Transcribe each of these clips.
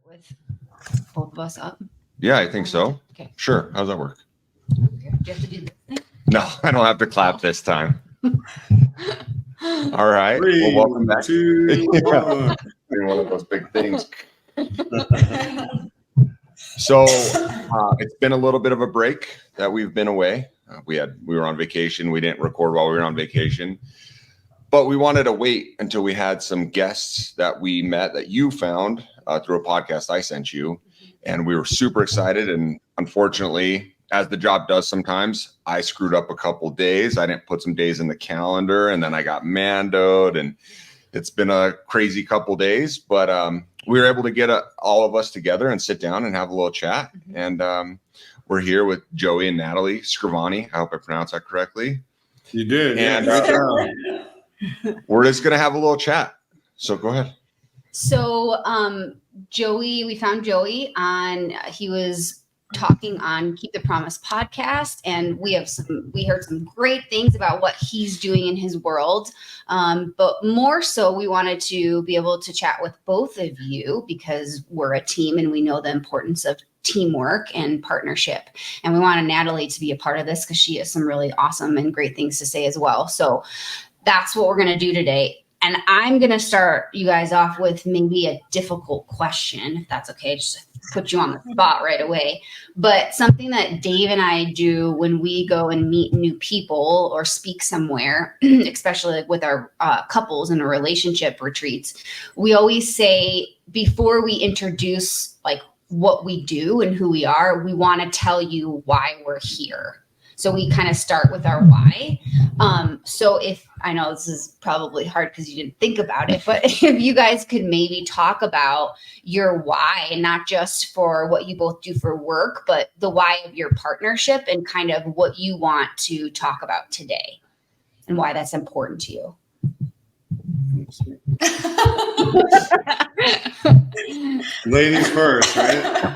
with both of us up? Yeah, I think so. Okay. Sure. How's that work? Okay. Do you have to do this thing? No, I don't have to clap this time. All right. 3, Well, welcome back. 2, 1. One of those big things. So it's been a little bit of a break that we've been away. We were on vacation. We didn't record while we were on vacation, but we wanted to wait until we had some guests that we met that you found through a podcast I sent you, and we were super excited. And unfortunately, as the job does sometimes, I screwed up a couple days. I didn't put some days in the calendar, and then I got mandoed, and it's been a crazy couple days. But we were able to get all of us together and sit down and have a little chat. And we're here with Joey and Natalie Scrivani. I hope I pronounced that correctly. You did. And we're just going to have a little chat. So go ahead. So Joey, we found Joey he was talking on Keep the Promise podcast, and we heard some great things about what he's doing in his world. But more so, we wanted to be able to chat with both of you because we're a team and we know the importance of teamwork and partnership. And we wanted Natalie to be a part of this because she has some really awesome and great things to say as well. So that's what we're going to do today. And I'm going to start you guys off with maybe a difficult question, if that's okay. Just put you on the spot right away. But something that Dave and I do when we go and meet new people or speak somewhere, especially like with our couples and our relationship retreats, we always say before we introduce like what we do and who we are, we want to tell you why we're here. So we kind of start with our why. So if I know this is probably hard because you didn't think about it, but if you guys could maybe talk about your why, not just for what you both do for work, but the why of your partnership and kind of what you want to talk about today and why that's important to you. Ladies first, right?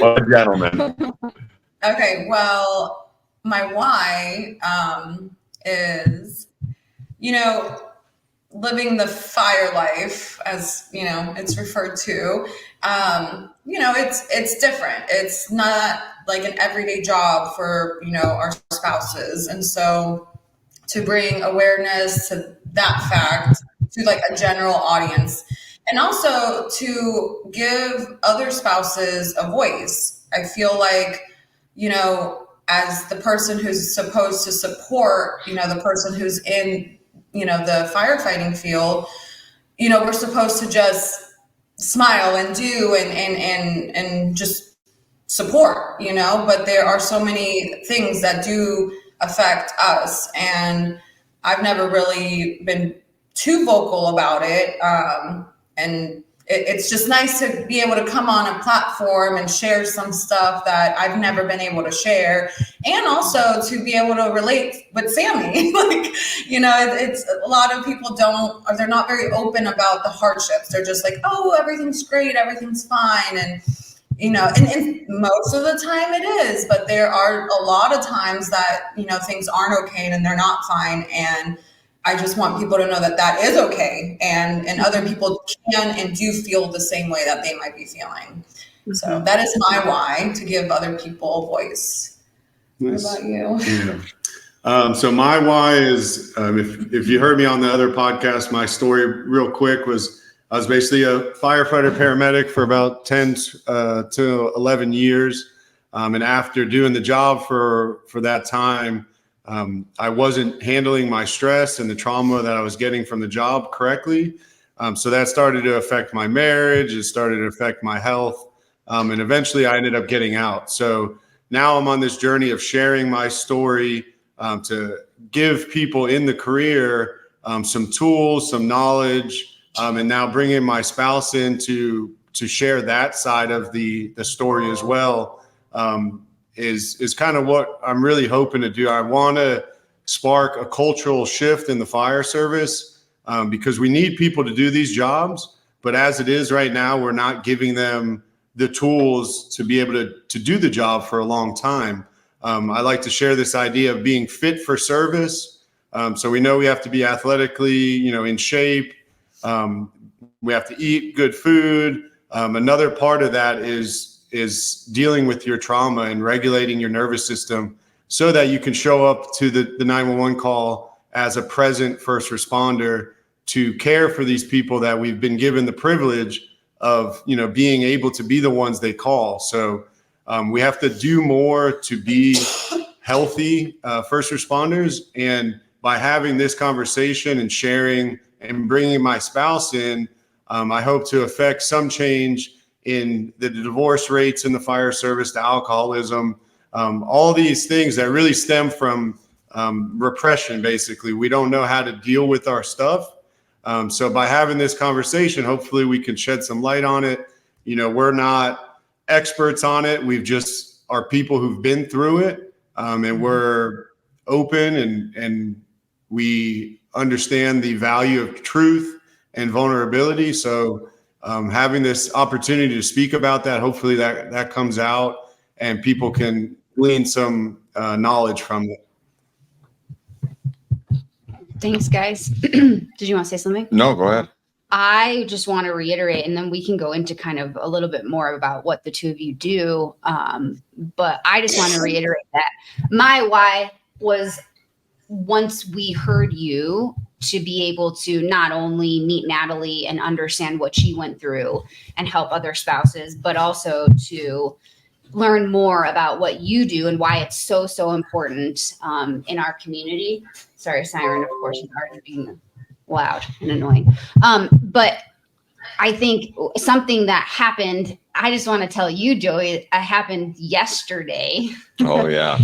Well, gentlemen. Okay, well, my why is, living the fire life, as, it's referred to. It's different. It's not like an everyday job for, our spouses. And so to bring awareness to that fact to like a general audience, and also to give other spouses a voice. I feel like, as the person who's supposed to support, the person who's in, the firefighting field, we're supposed to just smile and do and just support, but there are so many things that do affect us. And I've never really been too vocal about it. And it's just nice to be able to come on a platform and share some stuff that I've never been able to share, and also to be able to relate with Sammy. It's a lot of people they're not very open about the hardships. They're just like, oh, everything's great, everything's fine. And, and most of the time it is, but there are a lot of times that, things aren't okay and they're not fine. And I just want people to know that that is okay, and other people can and do feel the same way that they might be feeling. Mm-hmm. So that is my why, to give other people a voice. Nice. What about you? Yeah. So my why is, if you heard me on the other podcast, my story real quick was I was basically a firefighter paramedic for about 10 to 11 years. And after doing the job for that time, I wasn't handling my stress and the trauma that I was getting from the job correctly. So that started to affect my marriage. It started to affect my health. And eventually I ended up getting out. So now I'm on this journey of sharing my story to give people in the career some tools, some knowledge, and now bringing my spouse in to share that side of the story as well. Is kind of what I'm really hoping to do. I want to spark a cultural shift in the fire service because we need people to do these jobs. But as it is right now, we're not giving them the tools to be able to do the job for a long time. I like to share this idea of being fit for service. So we know we have to be athletically, in shape. We have to eat good food. Another part of that is dealing with your trauma and regulating your nervous system so that you can show up to the 911 call as a present first responder to care for these people that we've been given the privilege of, being able to be the ones they call. So we have to do more to be healthy first responders. And by having this conversation and sharing and bringing my spouse in, I hope to affect some change in the divorce rates in the fire service, the alcoholism, all these things that really stem from repression. Basically, we don't know how to deal with our stuff. So by having this conversation, hopefully we can shed some light on it. We're not experts on it. We've just are people who've been through it, and we're open and we understand the value of truth and vulnerability. So having this opportunity to speak about that, hopefully that comes out and people can glean some knowledge from it. Thanks, guys. Did you want to say something? No, go ahead. I just want to reiterate, and then we can go into kind of a little bit more about what the two of you do. But I just want to reiterate that my why was, once we heard you, to be able to not only meet Natalie and understand what she went through and help other spouses, but also to learn more about what you do and why it's so, so important in our community. Sorry, siren, of course, is already being loud and annoying. But I think something that happened, I just want to tell you, Joey, happened yesterday. Oh, yeah.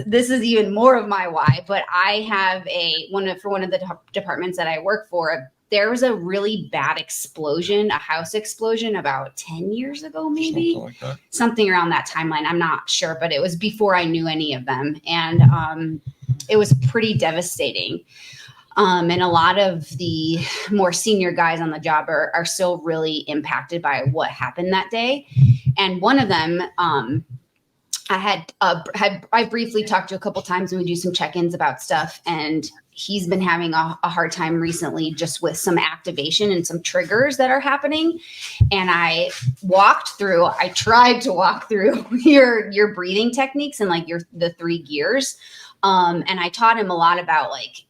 This is even more of my why, but I have one of the departments that I work for, there was a really bad explosion, a house explosion about 10 years ago, maybe. Something like that. Something around that timeline. I'm not sure, but it was before I knew any of them. And it was pretty devastating. And a lot of the more senior guys on the job are still really impacted by what happened that day. And one of them, I briefly talked to a couple times and we do some check-ins about stuff. And he's been having a hard time recently just with some activation and some triggers that are happening. And I tried to walk through your breathing techniques and like the 3 gears. And I taught him a lot about, like,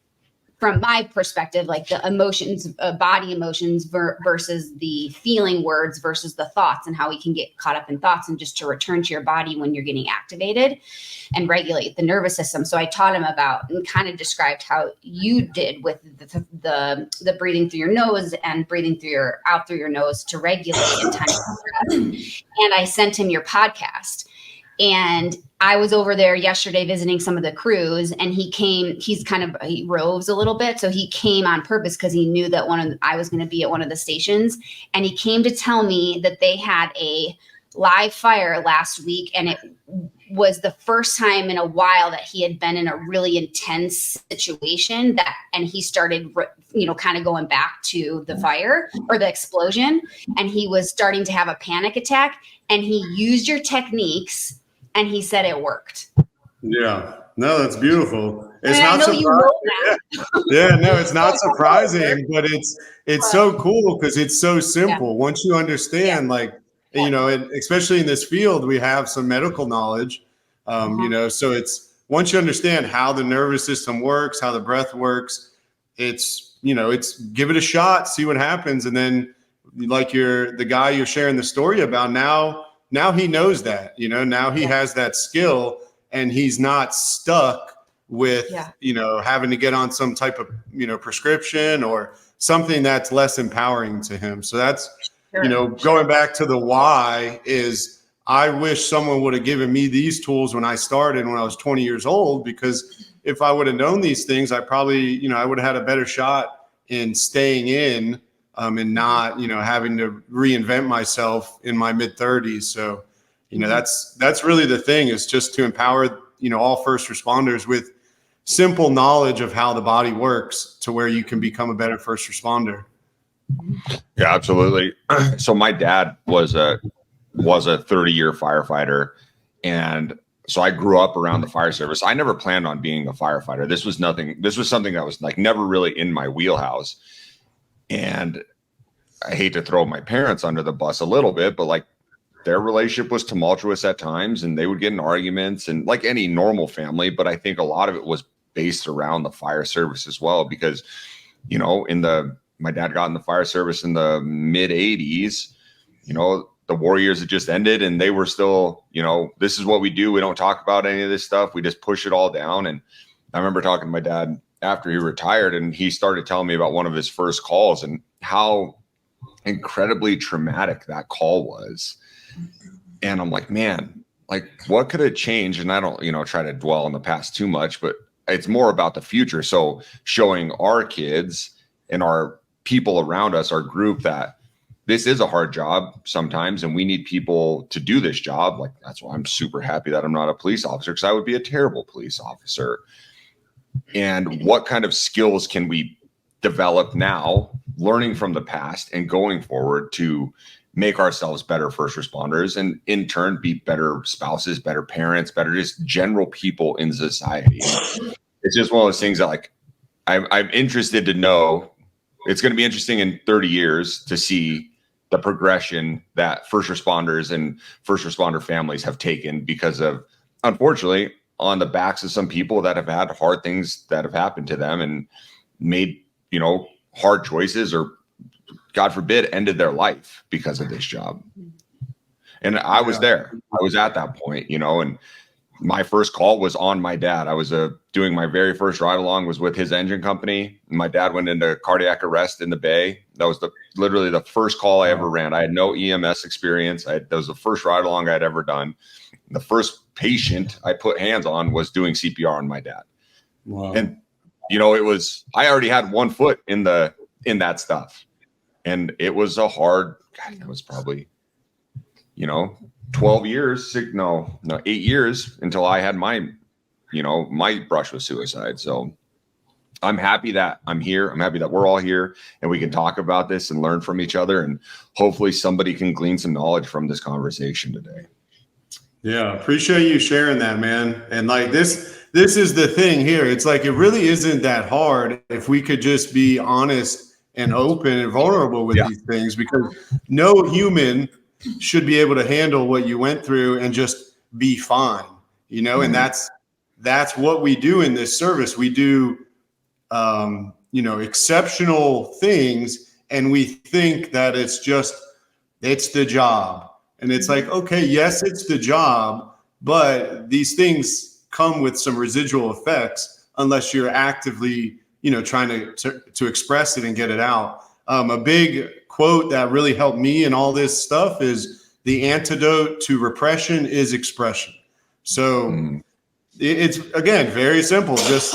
from my perspective, like the emotions, body emotions versus the feeling words versus the thoughts, and how we can get caught up in thoughts, and just to return to your body when you're getting activated and regulate the nervous system. So I taught him about and kind of described how you did with the breathing through your nose and breathing out through your nose to regulate and time your breath. And I sent him your podcast. And I was over there yesterday visiting some of the crews, and he roves a little bit. So he came on purpose because he knew that I was going to be at one of the stations, and he came to tell me that they had a live fire last week. And it was the first time in a while that he had been in a really intense situation and he started, kind of going back to the fire or the explosion. And he was starting to have a panic attack, and he used your techniques. And he said it worked. Yeah. No, that's beautiful. It's not surprising. You know that. Yeah, no, it's not surprising, but it's so cool because it's so simple. Yeah. Once you understand, and especially in this field, we have some medical knowledge, so it's once you understand how the nervous system works, how the breath works, it's give it a shot, see what happens. And then like the guy you're sharing the story about now he knows that, now he has that skill, and he's not stuck with, having to get on some type of, prescription or something that's less empowering to him. So that's, going back to the why is I wish someone would have given me these tools when I started, when I was 20 years old, because if I would have known these things, I probably, I would have had a better shot in staying in and not, having to reinvent myself in my mid-30s. So, that's really the thing, is just to empower, all first responders with simple knowledge of how the body works to where you can become a better first responder. Yeah, absolutely. So my dad was a 30-year firefighter. And so I grew up around the fire service. I never planned on being a firefighter. This was something that was like never really in my wheelhouse. And I hate to throw my parents under the bus a little bit, but like their relationship was tumultuous at times and they would get in arguments and like any normal family. But I think a lot of it was based around the fire service as well, because, you know, my dad got in the fire service in the mid 80s, you know, the war years had just ended and they were still, you know, this is what we do. We don't talk about any of this stuff. We just push it all down. And I remember talking to my dad after he retired and he started telling me about one of his first calls and how incredibly traumatic that call was. And I'm like, man, like what could have changed? And I don't, you know, try to dwell on the past too much, but it's more about the future. So showing our kids and our people around us, our group, that this is a hard job sometimes, and we need people to do this job. Like, that's why I'm super happy that I'm not a police officer, because I would be a terrible police officer. And what kind of skills can we develop now, learning from the past and going forward to make ourselves better first responders and in turn be better spouses, better parents, better just general people in society. It's just one of those things that like, I'm interested to know. It's going to be interesting in 30 years to see the progression that first responders and first responder families have taken because of, unfortunately, on the backs of some people that have had hard things that have happened to them and made, you know, hard choices or, God forbid, ended their life because of this job. And I was there. I was at that point, you know, and my first call was on my dad. I was doing my very first ride along was with his engine company. My dad went into cardiac arrest in the Bay. That was literally the first call I ever ran. I had no EMS experience. That was the first ride along I'd ever done. The first patient I put hands on was doing CPR on my dad. Wow. And, you know, I already had one foot in that stuff. And it was a hard, God, it was probably, you know, 8 years until I had my brush with suicide. So I'm happy that I'm here. I'm happy that we're all here and we can talk about this and learn from each other. And hopefully somebody can glean some knowledge from this conversation today. Yeah. Appreciate you sharing that, man. And like this is the thing here. It's like, it really isn't that hard if we could just be honest and open and vulnerable with these things, because no human should be able to handle what you went through and just be fine, you know. And that's what we do in this service. We do, you know, exceptional things, and we think that it's the job. And it's like, okay, yes, it's the job, but these things come with some residual effects unless you're actively, you know, trying to express it and get it out. A big quote that really helped me in all this stuff is, the antidote to repression is expression. So it's, again, very simple. Just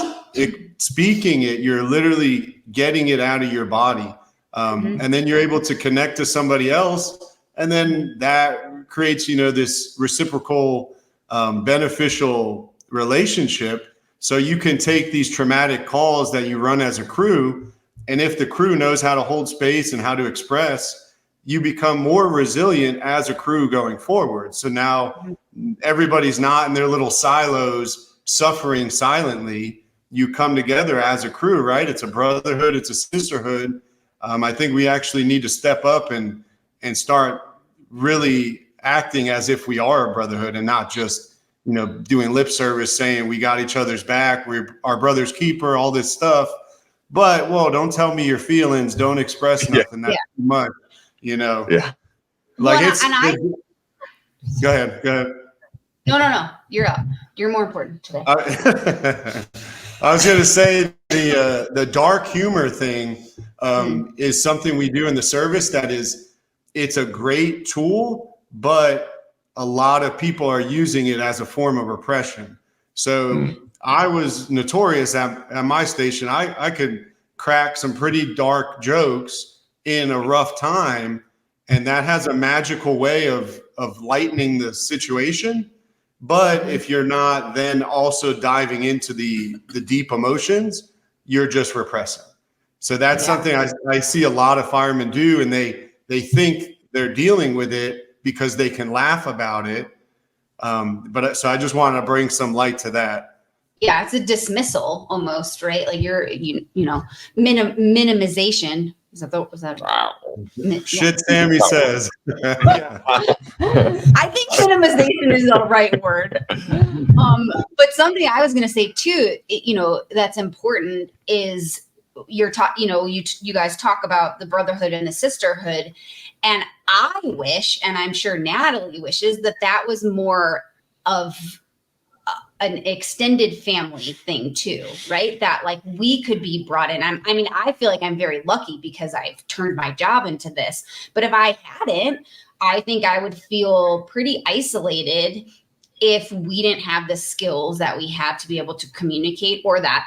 speaking it, you're literally getting it out of your body. And then you're able to connect to somebody else. And then that creates, you know, this reciprocal, beneficial relationship. So you can take these traumatic calls that you run as a crew, and if the crew knows how to hold space and how to express, you become more resilient as a crew going forward. So now everybody's not in their little silos suffering silently. You come together as a crew, right? It's a brotherhood, it's a sisterhood. I think we actually need to step up and start really acting as if we are a brotherhood and not just, you know, doing lip service saying we got each other's back, we're our brother's keeper, all this stuff. But, well, don't tell me your feelings. Don't express nothing. That's too much, you know? Yeah. Like go ahead. No. You're up. You're more important today. I was going to say the dark humor thing is something we do in the service it's a great tool, but a lot of people are using it as a form of repression. So I was notorious at my station. I could crack some pretty dark jokes in a rough time, and that has a magical way of lightening the situation. But if you're not then also diving into the deep emotions, you're just repressing. So that's something I see a lot of firemen do, and they think they're dealing with it because they can laugh about it. But so I just want to bring some light to that. Yeah, it's a dismissal almost, right? Like minimization Was that Wow. Shit, Sammy says. I think minimization is the right word. But something I was going to say too, that's important is you guys talk about the brotherhood and the sisterhood. And I wish, and I'm sure Natalie wishes, that was more of an extended family thing too, right? That like we could be brought in. I feel like I'm very lucky because I've turned my job into this. But if I hadn't, I think I would feel pretty isolated if we didn't have the skills that we have to be able to communicate, or that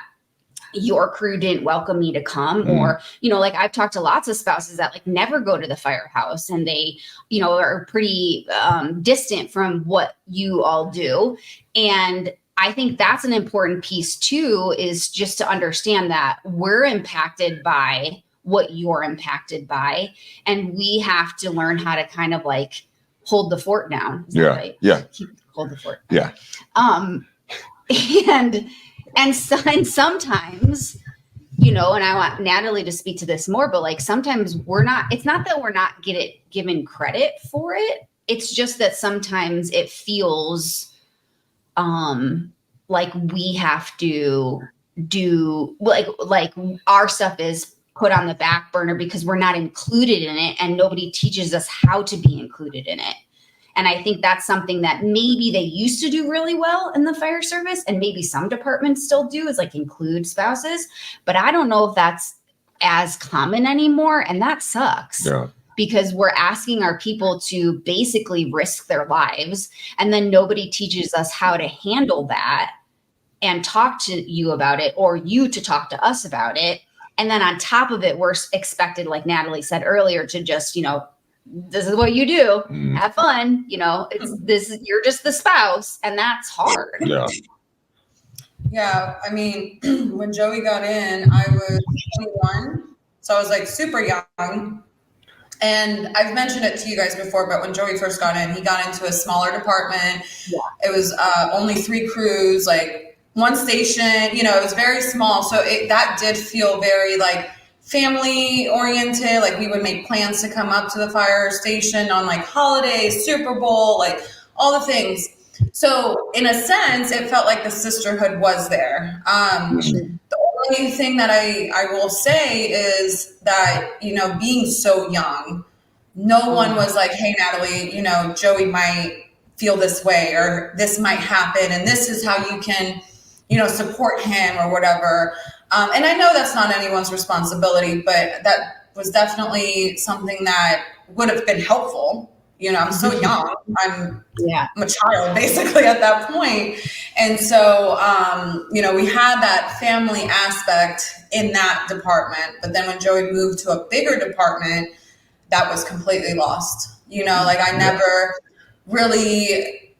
your crew didn't welcome me to come, or, like I've talked to lots of spouses that like never go to the firehouse, and they, are pretty distant from what you all do. And I think that's an important piece too, is just to understand that we're impacted by what you're impacted by. And we have to learn how to kind of like hold the fort down. Is that right? Yeah. Hold the fort. Yeah. And sometimes, and I want Natalie to speak to this more, but like sometimes it's not that we're not given credit for it. It's just that sometimes it feels like we have to do like our stuff is put on the back burner because we're not included in it, and nobody teaches us how to be included in it. And I think that's something that maybe they used to do really well in the fire service, and maybe some departments still do, is like include spouses. But I don't know if that's as common anymore. And that sucks. Yeah. Because we're asking our people to basically risk their lives. And then nobody teaches us how to handle that and talk to you about it, or you to talk to us about it. And then on top of it, we're expected, like Natalie said earlier, to just, this is what you do. Have fun. You're just the spouse, and that's hard. Yeah. Yeah. I mean, when Joey got in, I was 21. So I was like super young. And I've mentioned it to you guys before, but when Joey first got in, he got into a smaller department. Yeah. It was only 3 crews, like 1 station, it was very small. So that did feel very like family oriented. Like we would make plans to come up to the fire station on like holidays, Super Bowl, like all the things. So in a sense, it felt like the sisterhood was there. The only thing that I will say is that, being so young, no one was like, hey, Natalie, Joey might feel this way, or this might happen, and this is how you can, support him or whatever. And I know that's not anyone's responsibility, but that was definitely something that would have been helpful. I'm so young. I'm a child basically at that point. And so, we had that family aspect in that department. But then when Joey moved to a bigger department, that was completely lost. Like I never really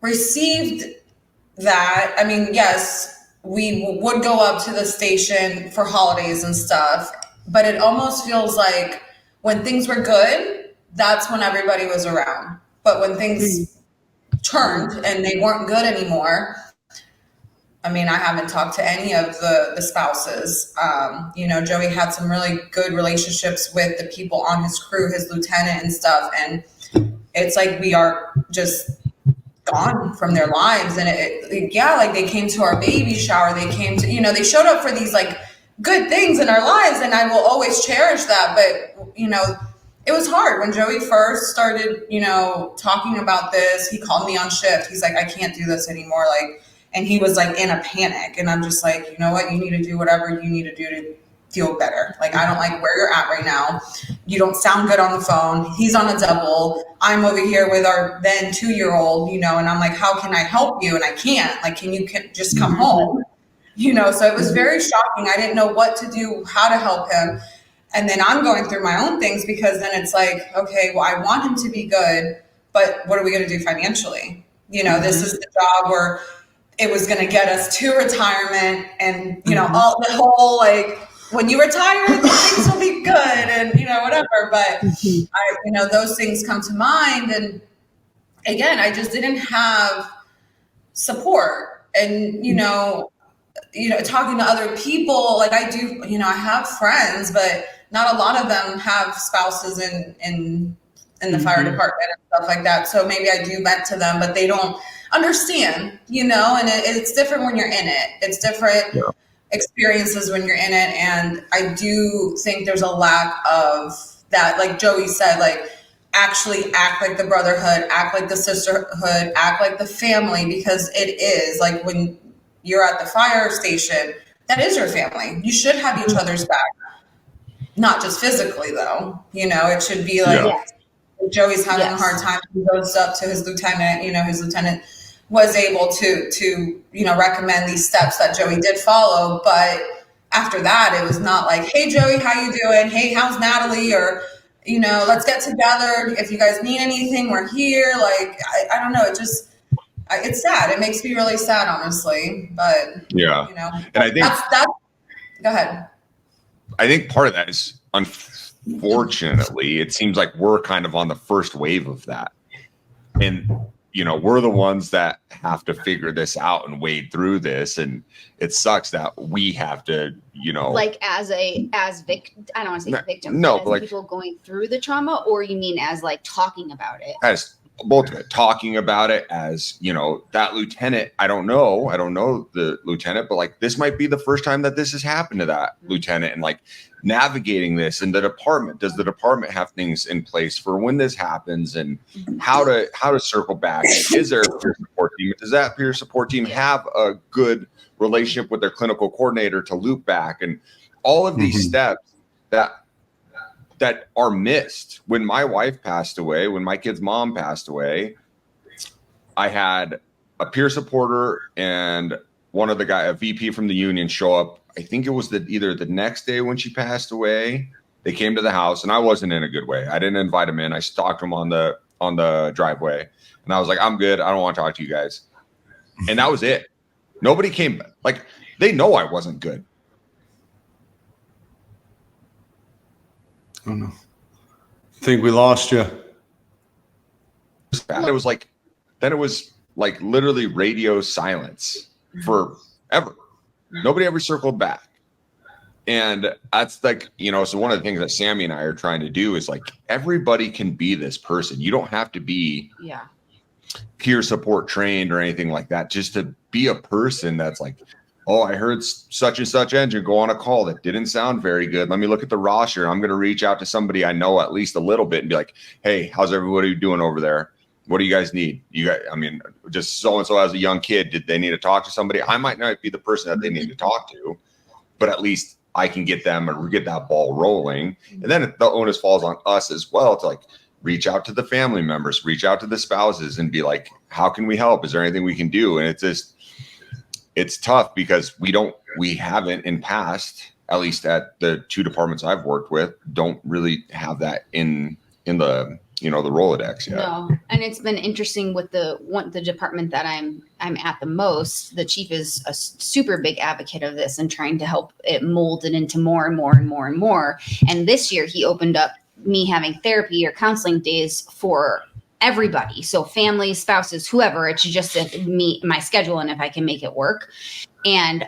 received that. I mean, yes, we would go up to the station for holidays and stuff, but it almost feels like when things were good, that's when everybody was around. But when things turned and they weren't good anymore, I mean, I haven't talked to any of the spouses. Joey had some really good relationships with the people on his crew, his lieutenant and stuff. And it's like we are just gone from their lives. And like they came to our baby shower. They came to, they showed up for these like good things in our lives. And I will always cherish that. But, it was hard when Joey first started, talking about this. He called me on shift. He's like, I can't do this anymore. Like, and he was like in a panic. And I'm just like, you know what? You need to do whatever you need to do to feel better. Like, I don't like where you're at right now. You don't sound good on the phone. He's on a double. I'm over here with our then 2-year-old, and I'm like, how can I help you? And I can't. Like, can you just come home? So it was very shocking. I didn't know what to do, how to help him. And then I'm going through my own things, because then it's like, okay, well, I want him to be good, but what are we going to do financially? This is the job where it was going to get us to retirement, and, all the whole, like, when you retire, things will be good, and, whatever. But those things come to mind. And again, I just didn't have support. And, talking to other people, like I do, I have friends, but not a lot of them have spouses in the fire department and stuff like that. So maybe I do vent to them, but they don't understand, you know, and it's different when you're in it. It's different experiences when you're in it. And I do think there's a lack of that, like Joey said, like actually act like the brotherhood, act like the sisterhood, act like the family, because it is like when you're at the fire station, that is your family. You should have each other's back. Not just physically though, you know, it should be like, Joey's having a hard time. He goes up to his lieutenant. You know, his lieutenant was able to recommend these steps that Joey did follow. But after that, it was not like, hey, Joey, how you doing? Hey, how's Natalie? Or, you know, let's get together. If you guys need anything, we're here. Like, I don't know. It's sad. It makes me really sad, honestly. But, you know, and I think that's go ahead. I think part of that is unfortunately, it seems like we're kind of on the first wave of that. And, you know, we're the ones that have to figure this out and wade through this. And it sucks that we have to, you know, like I don't want to say victim, no, but like people going through the trauma, or you mean as like talking about it? As both of it, talking about it as, you know, that lieutenant, I don't know the lieutenant, but like this might be the first time that this has happened to that lieutenant, and like navigating this in the department. Does the department have things in place for when this happens, and how to circle back? Is there a peer support team? Does that peer support team have a good relationship with their clinical coordinator to loop back? And all of these steps that are missed. When my wife passed away, when my kid's mom passed away, I had a peer supporter and one of the guy, a VP from the union, show up. I think it was either the next day when she passed away. They came to the house, and I wasn't in a good way. I didn't invite them in. I stalked them on the driveway, and I was like, "I'm good. I don't want to talk to you guys." And that was it. Nobody came. Like, they know I wasn't good. Oh no. I think we lost you. It was like, then it was like literally radio silence forever. Nobody ever circled back. And that's like, you know, so one of the things that Sammy and I are trying to do is like, everybody can be this person. You don't have to be peer support trained or anything like that, just to be a person that's like, oh, I heard such and such engine go on a call that didn't sound very good. Let me look at the roster. I'm going to reach out to somebody I know at least a little bit and be like, hey, how's everybody doing over there? What do you guys need? Just so-and-so as a young kid, did they need to talk to somebody? I might not be the person that they need to talk to, but at least I can get them or get that ball rolling. And then the onus falls on us as well to like reach out to the family members, reach out to the spouses and be like, how can we help? Is there anything we can do? And it's tough because we haven't in past, at least at the two departments I've worked with, don't really have that in the, you know, the Rolodex yet. No. And it's been interesting with the department that I'm at the most. The chief is a super big advocate of this and trying to help it mold it into more and more and more and more. And this year he opened up me having therapy or counseling days for everybody. So families, spouses, whoever. It's just my schedule and if I can make it work. And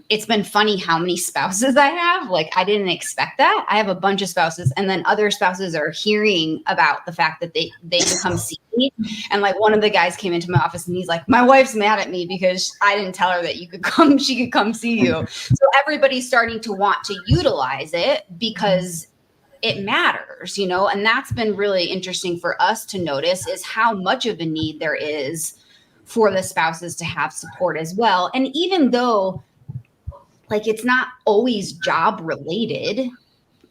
it's been funny how many spouses I have. Like, I didn't expect that. I have a bunch of spouses, and then other spouses are hearing about the fact that they can come see me. And like one of the guys came into my office and he's like, my wife's mad at me because I didn't tell her that she could come see you. So everybody's starting to want to utilize it because it matters, you know, and that's been really interesting for us to notice is how much of a need there is for the spouses to have support as well. And even though like it's not always job related,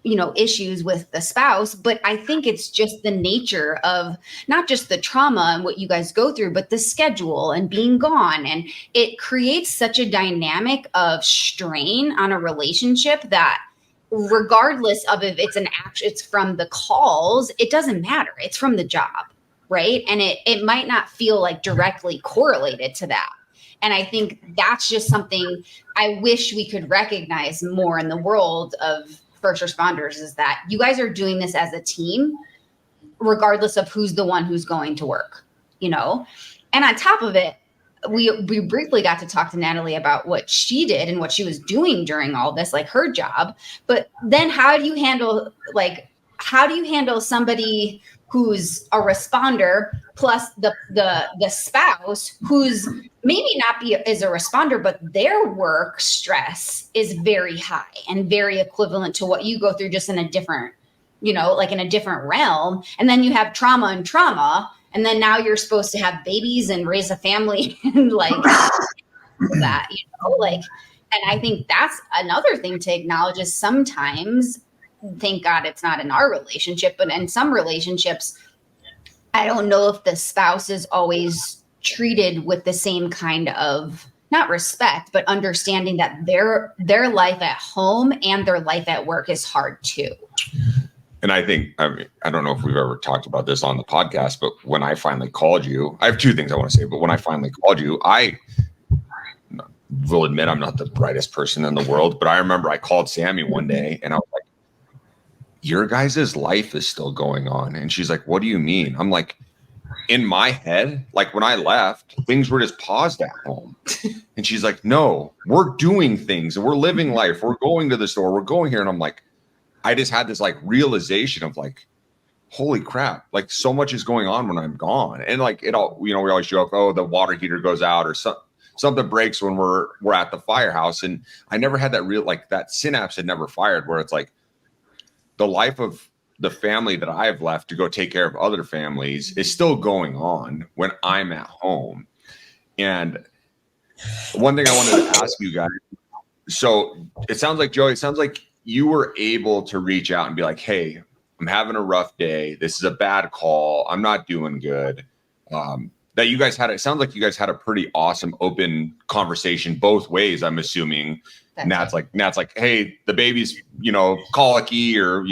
you know, issues with the spouse, but I think it's just the nature of not just the trauma and what you guys go through, but the schedule and being gone. And it creates such a dynamic of strain on a relationship that regardless of if it's from the calls, it doesn't matter. It's from the job. Right. And it might not feel like directly correlated to that. And I think that's just something I wish we could recognize more in the world of first responders is that you guys are doing this as a team, regardless of who's the one who's going to work, you know? And on top of it, we briefly got to talk to Natalie about what she did and what she was doing during all this, like her job. But then how do you handle somebody who's a responder plus the spouse who's maybe not be as a responder, but their work stress is very high and very equivalent to what you go through, just in a different, like in a different realm. And then you have trauma and trauma. And then now you're supposed to have babies and raise a family and like that, and I think that's another thing to acknowledge is sometimes, thank God it's not in our relationship, but in some relationships, I don't know if the spouse is always treated with the same kind of, not respect, but understanding that their life at home and their life at work is hard too. And I think, I don't know if we've ever talked about this on the podcast, but when I finally called you, I have two things I want to say, but when I finally called you, I will admit I'm not the brightest person in the world, but I remember I called Sammy one day and I was like, your guys' life is still going on. And she's like, what do you mean? I'm like, in my head, like when I left, things were just paused at home. And she's like, no, we're doing things and we're living life. We're going to the store. We're going here. And I'm like, I just had this like realization of like, holy crap, like so much is going on when I'm gone. And like it all, we always joke, oh, the water heater goes out or something breaks when we're at the firehouse. And I never had that like that synapse had never fired where it's like the life of the family that I've left to go take care of other families is still going on when I'm at home. And one thing I wanted to ask you guys, so it sounds like, Joey, you were able to reach out and be like, hey, I'm having a rough day. This is a bad call. I'm not doing good. That you guys it sounds like you guys had a pretty awesome open conversation both ways, I'm assuming. Nat's like, hey, the baby's, colicky or,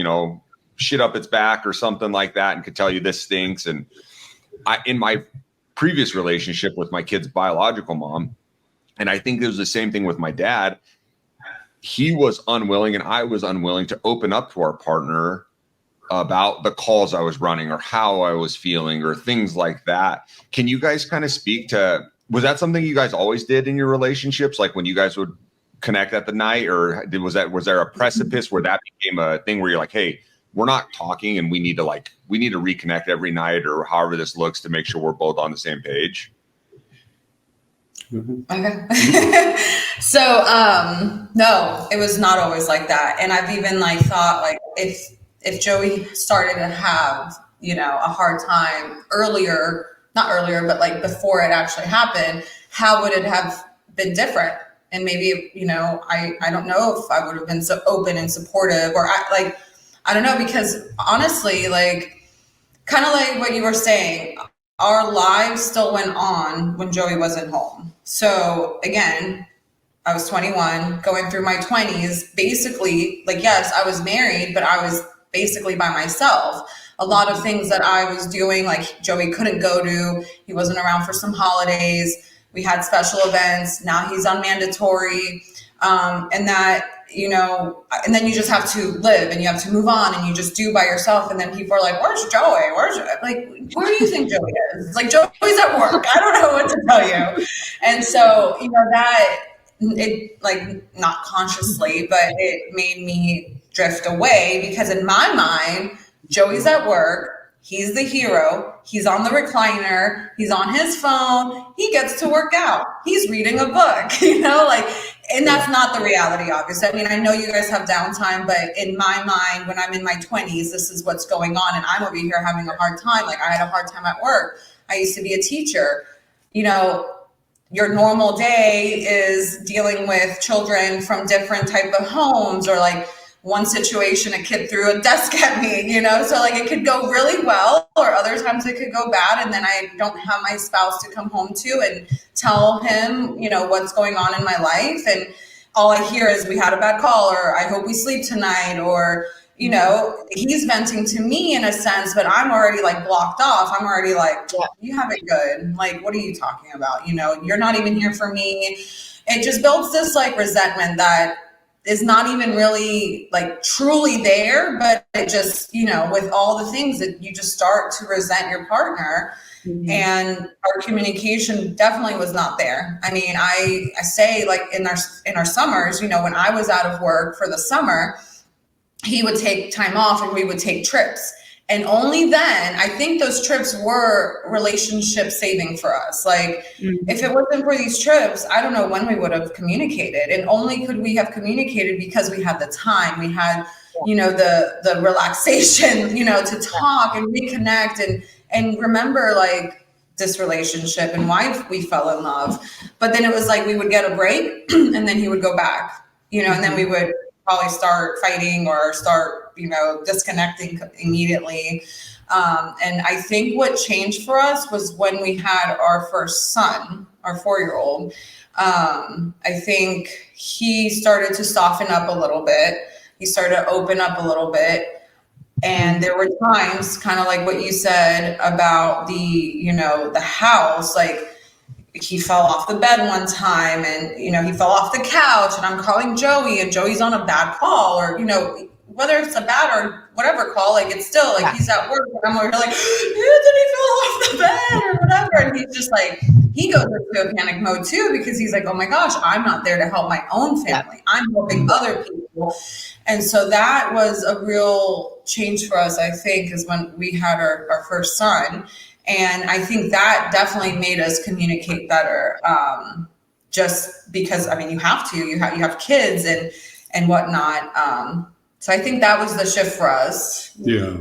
shit up its back or something like that and could tell you this stinks. And in my previous relationship with my kid's biological mom, and I think it was the same thing with my dad, he was unwilling and I was unwilling to open up to our partner about the calls I was running or how I was feeling or things like that. Can you guys kind of speak to, was that something you guys always did in your relationships? Like when you guys would connect at the night, or was there a precipice where that became a thing where you're like, hey, we're not talking and we need to reconnect every night or however this looks to make sure we're both on the same page? Okay. So, no, it was not always like that. And I've even thought if Joey started to have, a hard time not earlier, but before it actually happened, how would it have been different? And maybe, I don't know if I would have been so open and supportive or I don't know, because honestly, kind of like what you were saying, our lives still went on when Joey wasn't home. So again, I was 21, going through my 20s, basically, yes, I was married, but I was basically by myself. A lot of things that I was doing, Joey couldn't go to, he wasn't around for some holidays. We had special events. Now he's on mandatory. And that, and then you just have to live and you have to move on and you just do by yourself. And then people are like, where's Joey? Where do you think Joey is? Joey's at work. I don't know what to tell you. And so, that it not consciously, but it made me drift away because in my mind, Joey's at work. He's the hero. He's on the recliner. He's on his phone. He gets to work out. He's reading a book, and that's not the reality, obviously. I mean, I know you guys have downtime, but in my mind, when I'm in my 20s, this is what's going on. And I'm over here having a hard time. I had a hard time at work. I used to be a teacher. Your normal day is dealing with children from different type of homes or one situation, a kid threw a desk at me, so it could go really well or other times it could go bad. And then I don't have my spouse to come home to and tell him, what's going on in my life. And all I hear is we had a bad call or I hope we sleep tonight or, he's venting to me in a sense, but I'm already blocked off. I'm already you have it good. What are you talking about? You're not even here for me. It just builds this resentment that is not even really like truly there, but it just, you know, with all the things that you just start to resent your partner. Mm-hmm. And our communication definitely was not there. I mean, I say, like, in our summers, you know, when I was out of work for the summer, he would take time off and we would take trips. And only then, I think those trips were relationship saving for us. Like, if it wasn't for these trips, I don't know when we would have communicated. And only could we have communicated because we had the time. We had, you know, the relaxation, you know, to talk and reconnect and remember, like, this relationship and why we fell in love. But then it was like we would get a break and then he would go back, you know, and then we would probably start fighting or start, you know, disconnecting immediately. And I think what changed for us was when we had our first son, our 4-year-old. I think he started to soften up a little bit. He started to open up a little bit. And there were times, kind of like what you said about the, you know, the house, like, he fell off the bed one time and, you know, he fell off the couch and I'm calling Joey and Joey's on a bad call, or, you know, whether it's a bad or whatever call, like, it's still like he's at work and I'm over here like, Anthony fell off the bed or whatever. And he's just like, he goes into a panic mode too, because he's like, oh my gosh, I'm not there to help my own family. I'm helping other people. And so that was a real change for us, I think, is when we had our first son. And I think that definitely made us communicate better. Just because, I mean, you have kids and whatnot. So I think that was the shift for us. Yeah.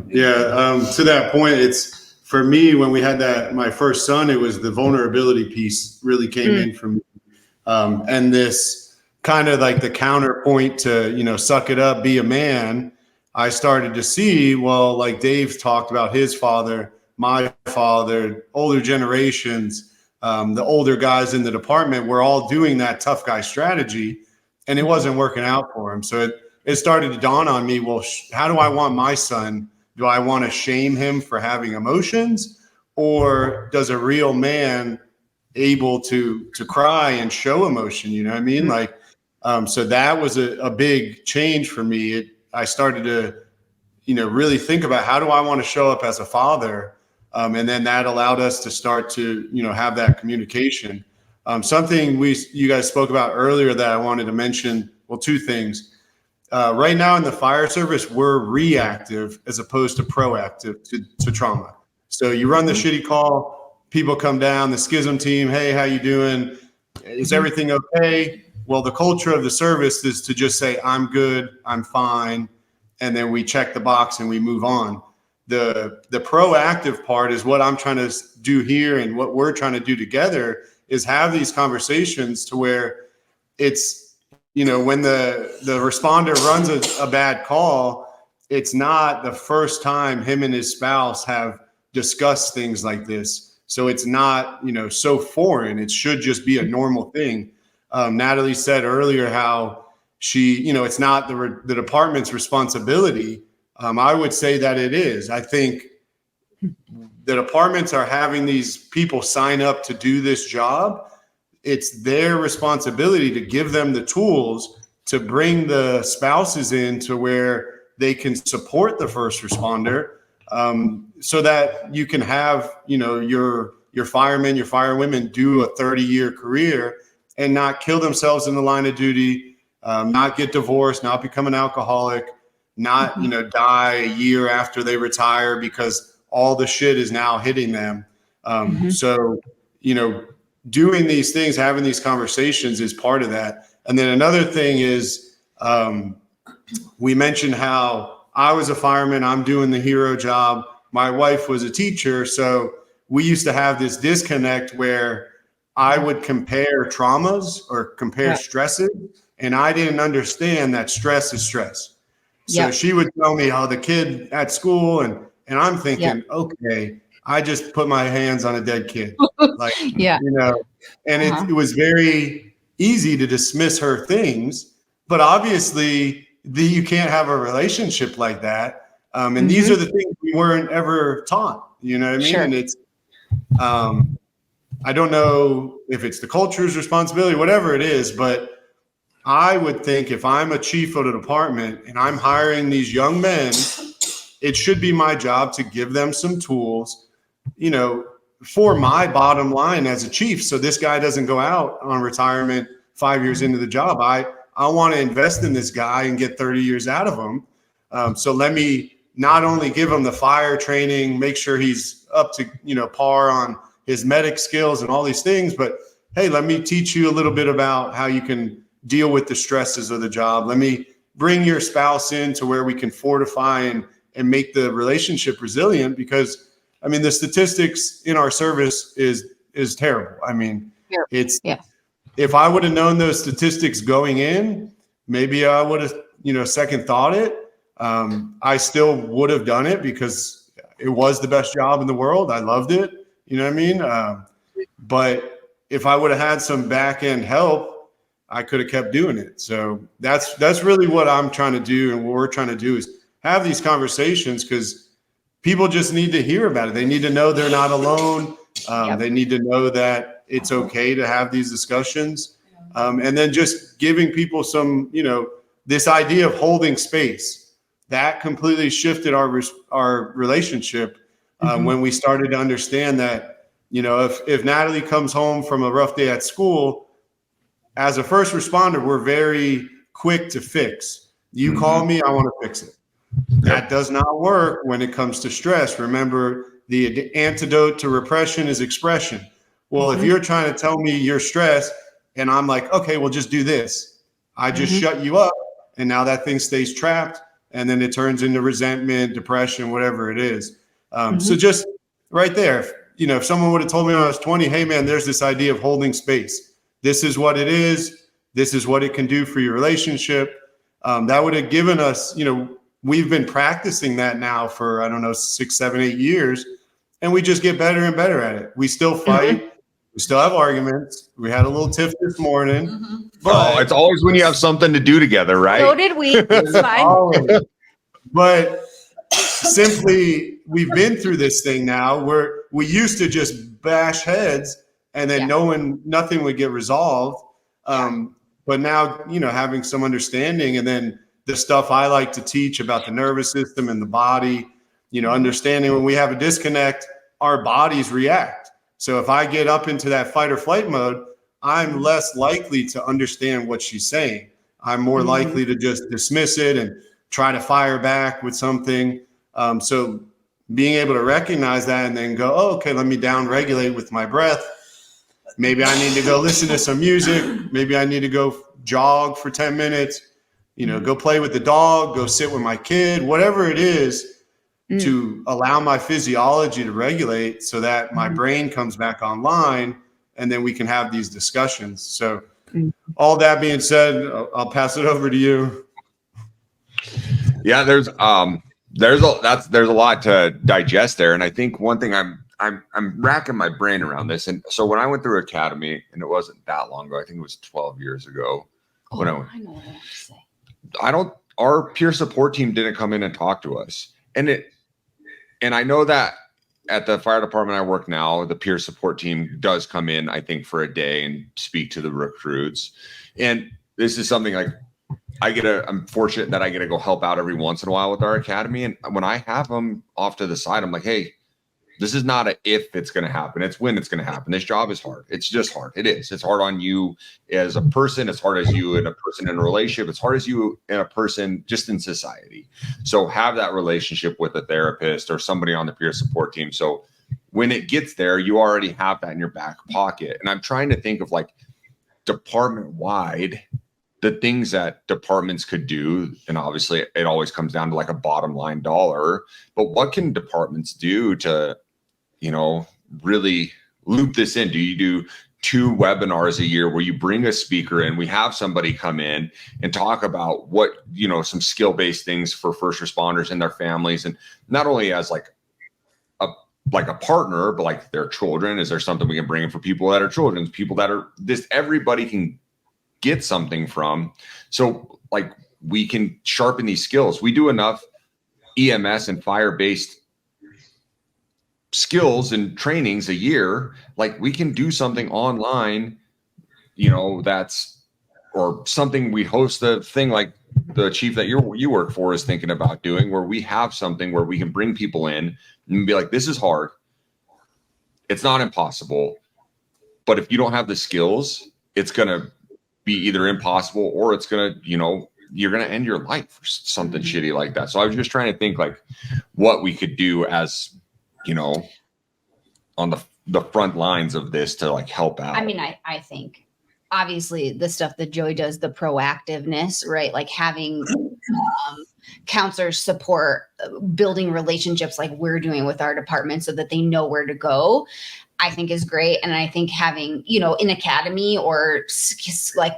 To that point, it's, for me, when we had my first son, it was the vulnerability piece really came in for me. And this kind of like the counterpoint to, you know, suck it up, be a man. I started to see, well, like Dave talked about his father, my father, older generations, the older guys in the department were all doing that tough guy strategy, and it wasn't working out for him. So it started to dawn on me, well, how do I want my son? Do I want to shame him for having emotions, or does a real man able to cry and show emotion? You know what I mean? Like, so that was a big change for me. I started to, you know, really think about, how do I want to show up as a father? And then that allowed us to start to, you know, have that communication. Something you guys spoke about earlier that I wanted to mention, well, 2 things. Right now in the fire service, we're reactive as opposed to proactive to trauma. So you run the shitty call, people come down, the schism team, hey, how you doing? Is everything okay? Well, the culture of the service is to just say, I'm good, I'm fine. And then we check the box and we move on. The proactive part is what I'm trying to do here, and what we're trying to do together is have these conversations to where it's, you know, when the responder runs a bad call, it's not the first time him and his spouse have discussed things like this. So it's not, you know, so foreign. It should just be a normal thing. Natalie said earlier how she, you know, it's not the department's responsibility. I would say that it is. I think the departments are having these people sign up to do this job. It's their responsibility to give them the tools to bring the spouses in to where they can support the first responder, so that you can have, you know, your firemen, your firewomen do a 30-year career and not kill themselves in the line of duty, not get divorced, not become an alcoholic, not, you know, die a year after they retire because all the shit is now hitting them. So, you know, doing these things, having these conversations is part of that. And then another thing is, we mentioned how I was a fireman, I'm doing the hero job. My wife was a teacher. So we used to have this disconnect where I would compare traumas or compare stresses, and I didn't understand that stress is stress. So she would tell me how the kid at school, and I'm thinking, okay, I just put my hands on a dead kid. Like, you know, and it was very easy to dismiss her things, but obviously you can't have a relationship like that. And these are the things we weren't ever taught, you know what I mean? Sure. And it's, I don't know if it's the culture's responsibility, whatever it is, but I would think if I'm a chief of a department and I'm hiring these young men, it should be my job to give them some tools, you know, for my bottom line as a chief. So this guy doesn't go out on retirement 5 years into the job. I want to invest in this guy and get 30 years out of him. So let me not only give him the fire training, make sure he's up to, you know, par on his medic skills and all these things, but hey, let me teach you a little bit about how you can deal with the stresses of the job. Let me bring your spouse in to where we can fortify and make the relationship resilient, because I mean, the statistics in our service is terrible. I mean, if I would have known those statistics going in, maybe I would have, you know, second thought it. I still would have done it because it was the best job in the world. I loved it. You know what I mean? But if I would have had some back end help, I could have kept doing it. So that's really what I'm trying to do. And what we're trying to do is have these conversations, because people just need to hear about it. They need to know they're not alone. They need to know that it's okay to have these discussions. And then just giving people some, you know, this idea of holding space, that completely shifted our relationship when we started to understand that, you know, if Natalie comes home from a rough day at school, as a first responder, we're very quick to fix. You call me, I want to fix it. That does not work when it comes to stress. Remember, the antidote to repression is expression. Well, if you're trying to tell me you're stressed and I'm like, okay, well, just do this, I just shut you up. And now that thing stays trapped. And then it turns into resentment, depression, whatever it is. So just right there, you know, if someone would have told me when I was 20, hey, man, there's this idea of holding space. This is what it is. This is what it can do for your relationship. That would have given us, you know, we've been practicing that now for, I don't know, 6, 7, 8 years. And we just get better and better at it. We still fight. We still have arguments. We had a little tiff this morning. But it's always when you have something to do together, right? So did we. It's fine. But simply, we've been through this thing now where we used to just bash heads and then nothing would get resolved. But now, you know, having some understanding, and then the stuff I like to teach about the nervous system and the body, you know, understanding when we have a disconnect, our bodies react. So if I get up into that fight or flight mode, I'm less likely to understand what she's saying. I'm more likely to just dismiss it and try to fire back with something. So being able to recognize that and then go, oh, okay, let me down regulate with my breath. Maybe I need to go listen to some music. Maybe I need to go jog for 10 minutes, you know, go play with the dog, go sit with my kid, whatever it is, to allow my physiology to regulate so that my brain comes back online, and then we can have these discussions. So all that being said, I'll pass it over to you. Yeah, there's a lot to digest there. And I think one thing I'm racking my brain around this. And so when I went through academy, and it wasn't that long ago, I think it was 12 years ago. I know what I want to say. Our peer support team didn't come in and talk to us. And I know that at the fire department I work now, the peer support team does come in, I think, for a day and speak to the recruits. And this is something like I'm fortunate that I get to go help out every once in a while with our academy. And when I have them off to the side, I'm like, hey, this is not if it's going to happen. It's when it's going to happen. This job is hard. It's just hard. It is. It's hard on you as a person. It's hard as you and a person in a relationship. It's hard as you and a person just in society. So have that relationship with a therapist or somebody on the peer support team. So when it gets there, you already have that in your back pocket. And I'm trying to think of like department wide, the things that departments could do. And obviously it always comes down to like a bottom line dollar, but what can departments do to, you know, really loop this in? Do you do 2 webinars a year where you bring a speaker in, we have somebody come in and talk about what, you know, some skill-based things for first responders and their families, and not only as like a partner, but like their children? Is there something we can bring in for people that are children, people that are this, everybody can get something from? So like we can sharpen these skills. We do enough EMS and fire-based skills and trainings a year. Like we can do something online, you know, or something. We host a thing like the chief that you work for is thinking about doing, where we have something where we can bring people in and be like, this is hard. It's not impossible, but if you don't have the skills, it's going to be either impossible or it's going to, you're going to end your life for something shitty like that. So I was just trying to think like what we could do as, on the front lines of this to like help out. I mean, I think obviously the stuff that Joey does, the proactiveness, right? Like having counselors support building relationships like we're doing with our department so that they know where to go, I think is great. And I think having, an academy or like,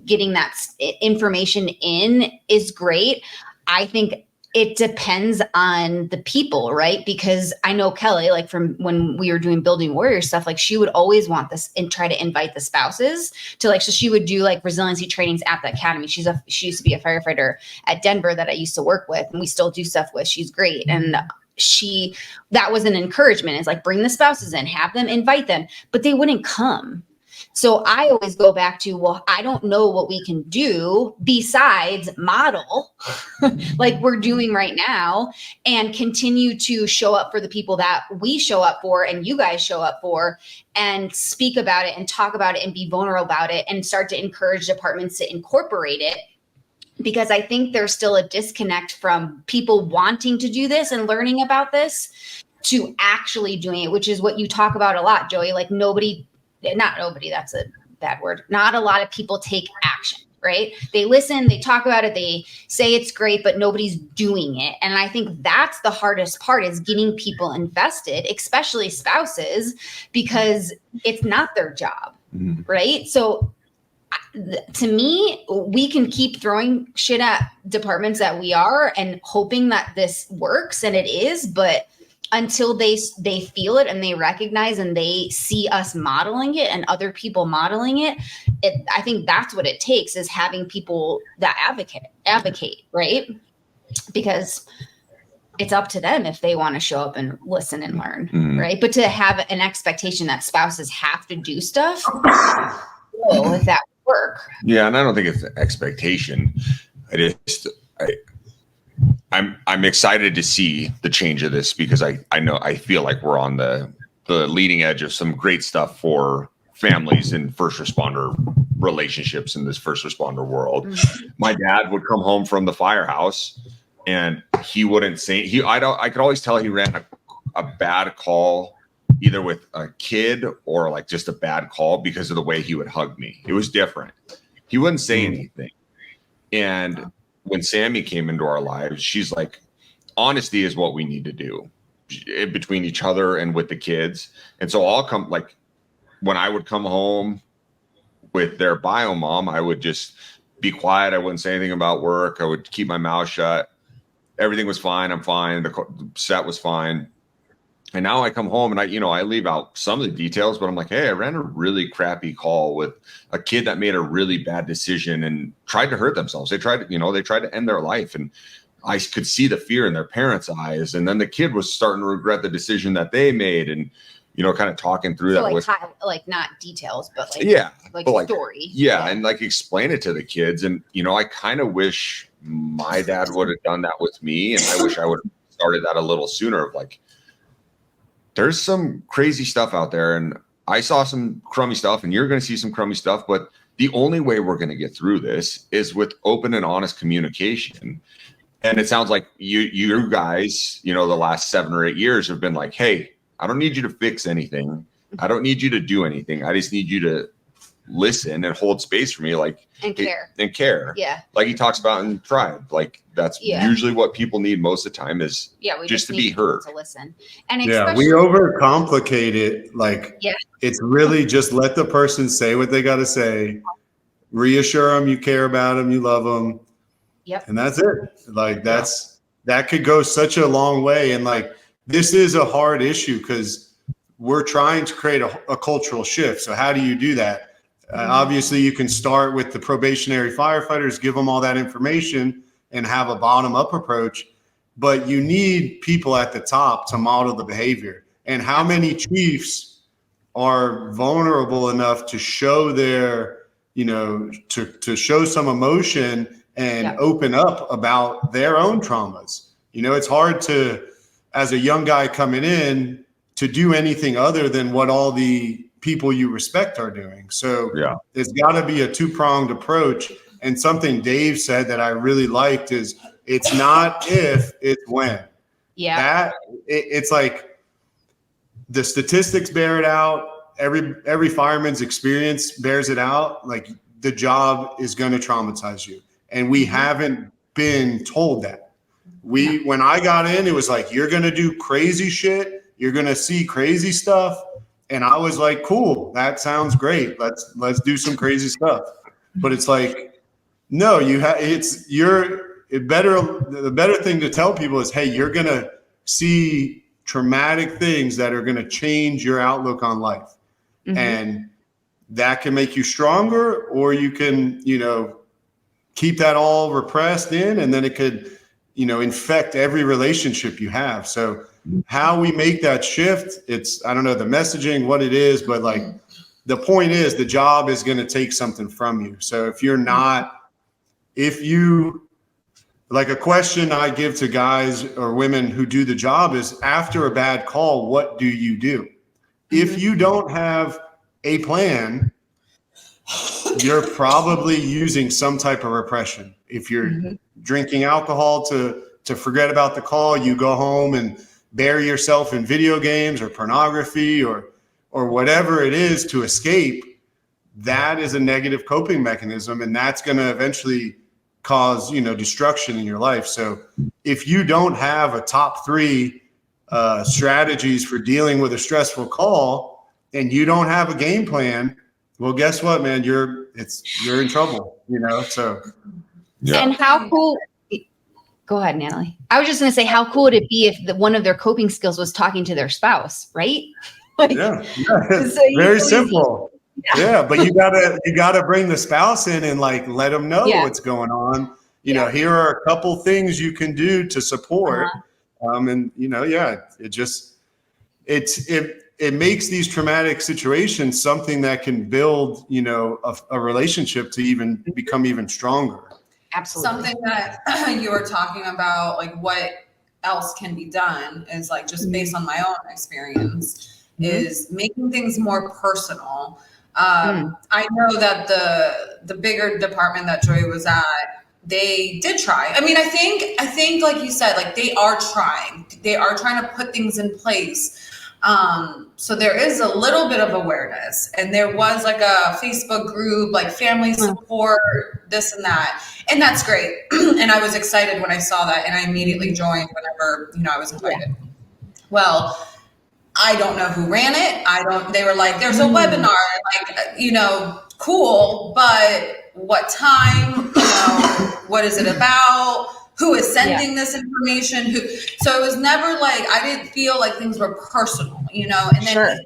getting that information in is great. I think it depends on the people, right? Because I know Kelly, like from when we were doing Building Warrior stuff, like she would always want this and try to invite the spouses to so she would do like resiliency trainings at the academy. She used to be a firefighter at Denver that I used to work with, and we still do stuff with. She's great. And that was an encouragement. It's like, bring the spouses in, have them, invite them, but they wouldn't come. So I always go back to, well, I don't know what we can do besides model like we're doing right now and continue to show up for the people that we show up for and you guys show up for and speak about it and talk about it and be vulnerable about it and start to encourage departments to incorporate it. Because I think there's still a disconnect from people wanting to do this and learning about this to actually doing it, which is what you talk about a lot, Joey. Like not nobody, that's a bad word. Not a lot of people take action, right? They listen, they talk about it, they say it's great, but nobody's doing it. And I think that's the hardest part is getting people invested, especially spouses, because it's not their job, right? So to me, we can keep throwing shit at departments that we are and hoping that this works, and it is, but until they feel it and they recognize and they see us modeling it and other people modeling it, I think that's what it takes is having people that advocate, right? Because it's up to them if they want to show up and listen and learn, right? But to have an expectation that spouses have to do stuff, if that would work. Yeah, and I don't think it's an expectation. I'm excited to see the change of this because I feel like we're on the leading edge of some great stuff for families and first responder relationships in this first responder world. My dad would come home from the firehouse and he wouldn't say I could always tell he ran a bad call either with a kid or like just a bad call because of the way he would hug me. It was different. He wouldn't say anything. And when Sammy came into our lives, she's like, honesty is what we need to do between each other and with the kids. And so I'll come, like when I would come home with their bio mom, I would just be quiet. I wouldn't say anything about work. I would keep my mouth shut. Everything was fine. I'm fine. The set was fine. And now I come home and I leave out some of the details, but I'm like, hey, I ran a really crappy call with a kid that made a really bad decision and tried to hurt themselves. They tried to end their life. And I could see the fear in their parents' eyes. And then the kid was starting to regret the decision that they made and, kind of talking through that. Like not details, but story. Yeah. And like explain it to the kids. And, I kind of wish my dad would have done that with me. And I wish I would have started that a little sooner of like, there's some crazy stuff out there and I saw some crummy stuff and you're going to see some crummy stuff, but the only way we're going to get through this is with open and honest communication. And it sounds like you guys, the last 7 or 8 years have been like, hey, I don't need you to fix anything. I don't need you to do anything. I just need you to listen and hold space for me. And care. Yeah. Like he talks about in Tribe. Like that's usually what people need most of the time is we just to be heard. To listen. And we overcomplicate it. Like it's really just let the person say what they got to say. Reassure them you care about them, you love them. Yep. And that's it. Like that could go such a long way. And like this is a hard issue because we're trying to create a cultural shift. So how do you do that? Obviously, you can start with the probationary firefighters, give them all that information and have a bottom-up approach. But you need people at the top to model the behavior. And how many chiefs are vulnerable enough to show their to show some emotion and open up about their own traumas. It's hard to, as a young guy coming in, to do anything other than what all the people you respect are doing. So there's got to be a two-pronged approach. And something Dave said that I really liked is it's not if, it's when. Yeah. It's like the statistics bear it out. Every fireman's experience bears it out. Like, the job is going to traumatize you. And we haven't been told that. When I got in, it was like, you're going to do crazy shit. You're going to see crazy stuff. And I was like, cool, that sounds great. Let's do some crazy stuff. But it's like, no, the better thing to tell people is, hey, you're going to see traumatic things that are going to change your outlook on life. And that can make you stronger, or you can, keep that all repressed in, and then it could, infect every relationship you have. So how we make that shift, I don't know the messaging, what it is, but like the point is the job is going to take something from you. So like a question I give to guys or women who do the job is, after a bad call, what do you do? If you don't have a plan, you're probably using some type of repression. If you're drinking alcohol to forget about the call, you go home and bury yourself in video games or pornography or whatever it is to escape. That is a negative coping mechanism, and that's going to eventually cause, destruction in your life. So if you don't have a top 3 strategies for dealing with a stressful call, and you don't have a game plan, well, guess what, man? You're in trouble, so. Yeah. And how cool, go ahead, Natalie. I was just going to say, how cool would it be if one of their coping skills was talking to their spouse, right? So very simple. Yeah, but you gotta bring the spouse in and like let them know what's going on. Here are a couple things you can do to support. And it makes these traumatic situations something that can build, a relationship to even become even stronger. Absolutely. Something that you were talking about, like what else can be done, is like, just based on my own experience, is making things more personal. I know that the bigger department that Joey was at, they did try. I mean, I think like you said, like they are trying to put things in place. So there is a little bit of awareness, and there was like a Facebook group, like family support, this and that. And that's great. And I was excited when I saw that, and I immediately joined whenever, I was invited. Well, I don't know who ran it. They were like, there's a webinar, like, cool, but what time, what is it about? Who is sending this information? So it was never like, I didn't feel like things were personal, and then,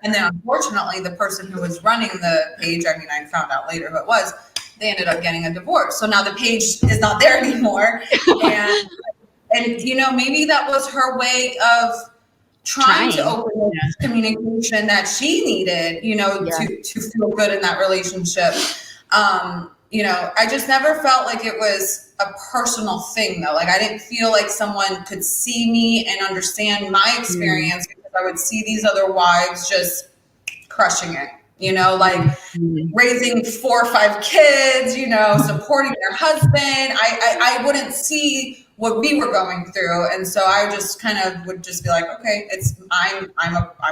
and then unfortunately the person who was running the page, I found out later who it was, they ended up getting a divorce. So now the page is not there anymore. And maybe that was her way of trying to open this communication that she needed, to feel good in that relationship. I just never felt like it was a personal thing though. Like I didn't feel like someone could see me and understand my experience, because I would see these other wives just crushing it, raising 4 or 5 kids, supporting their husband. I wouldn't see what we were going through. And so I just kind of would just be like, okay, I'm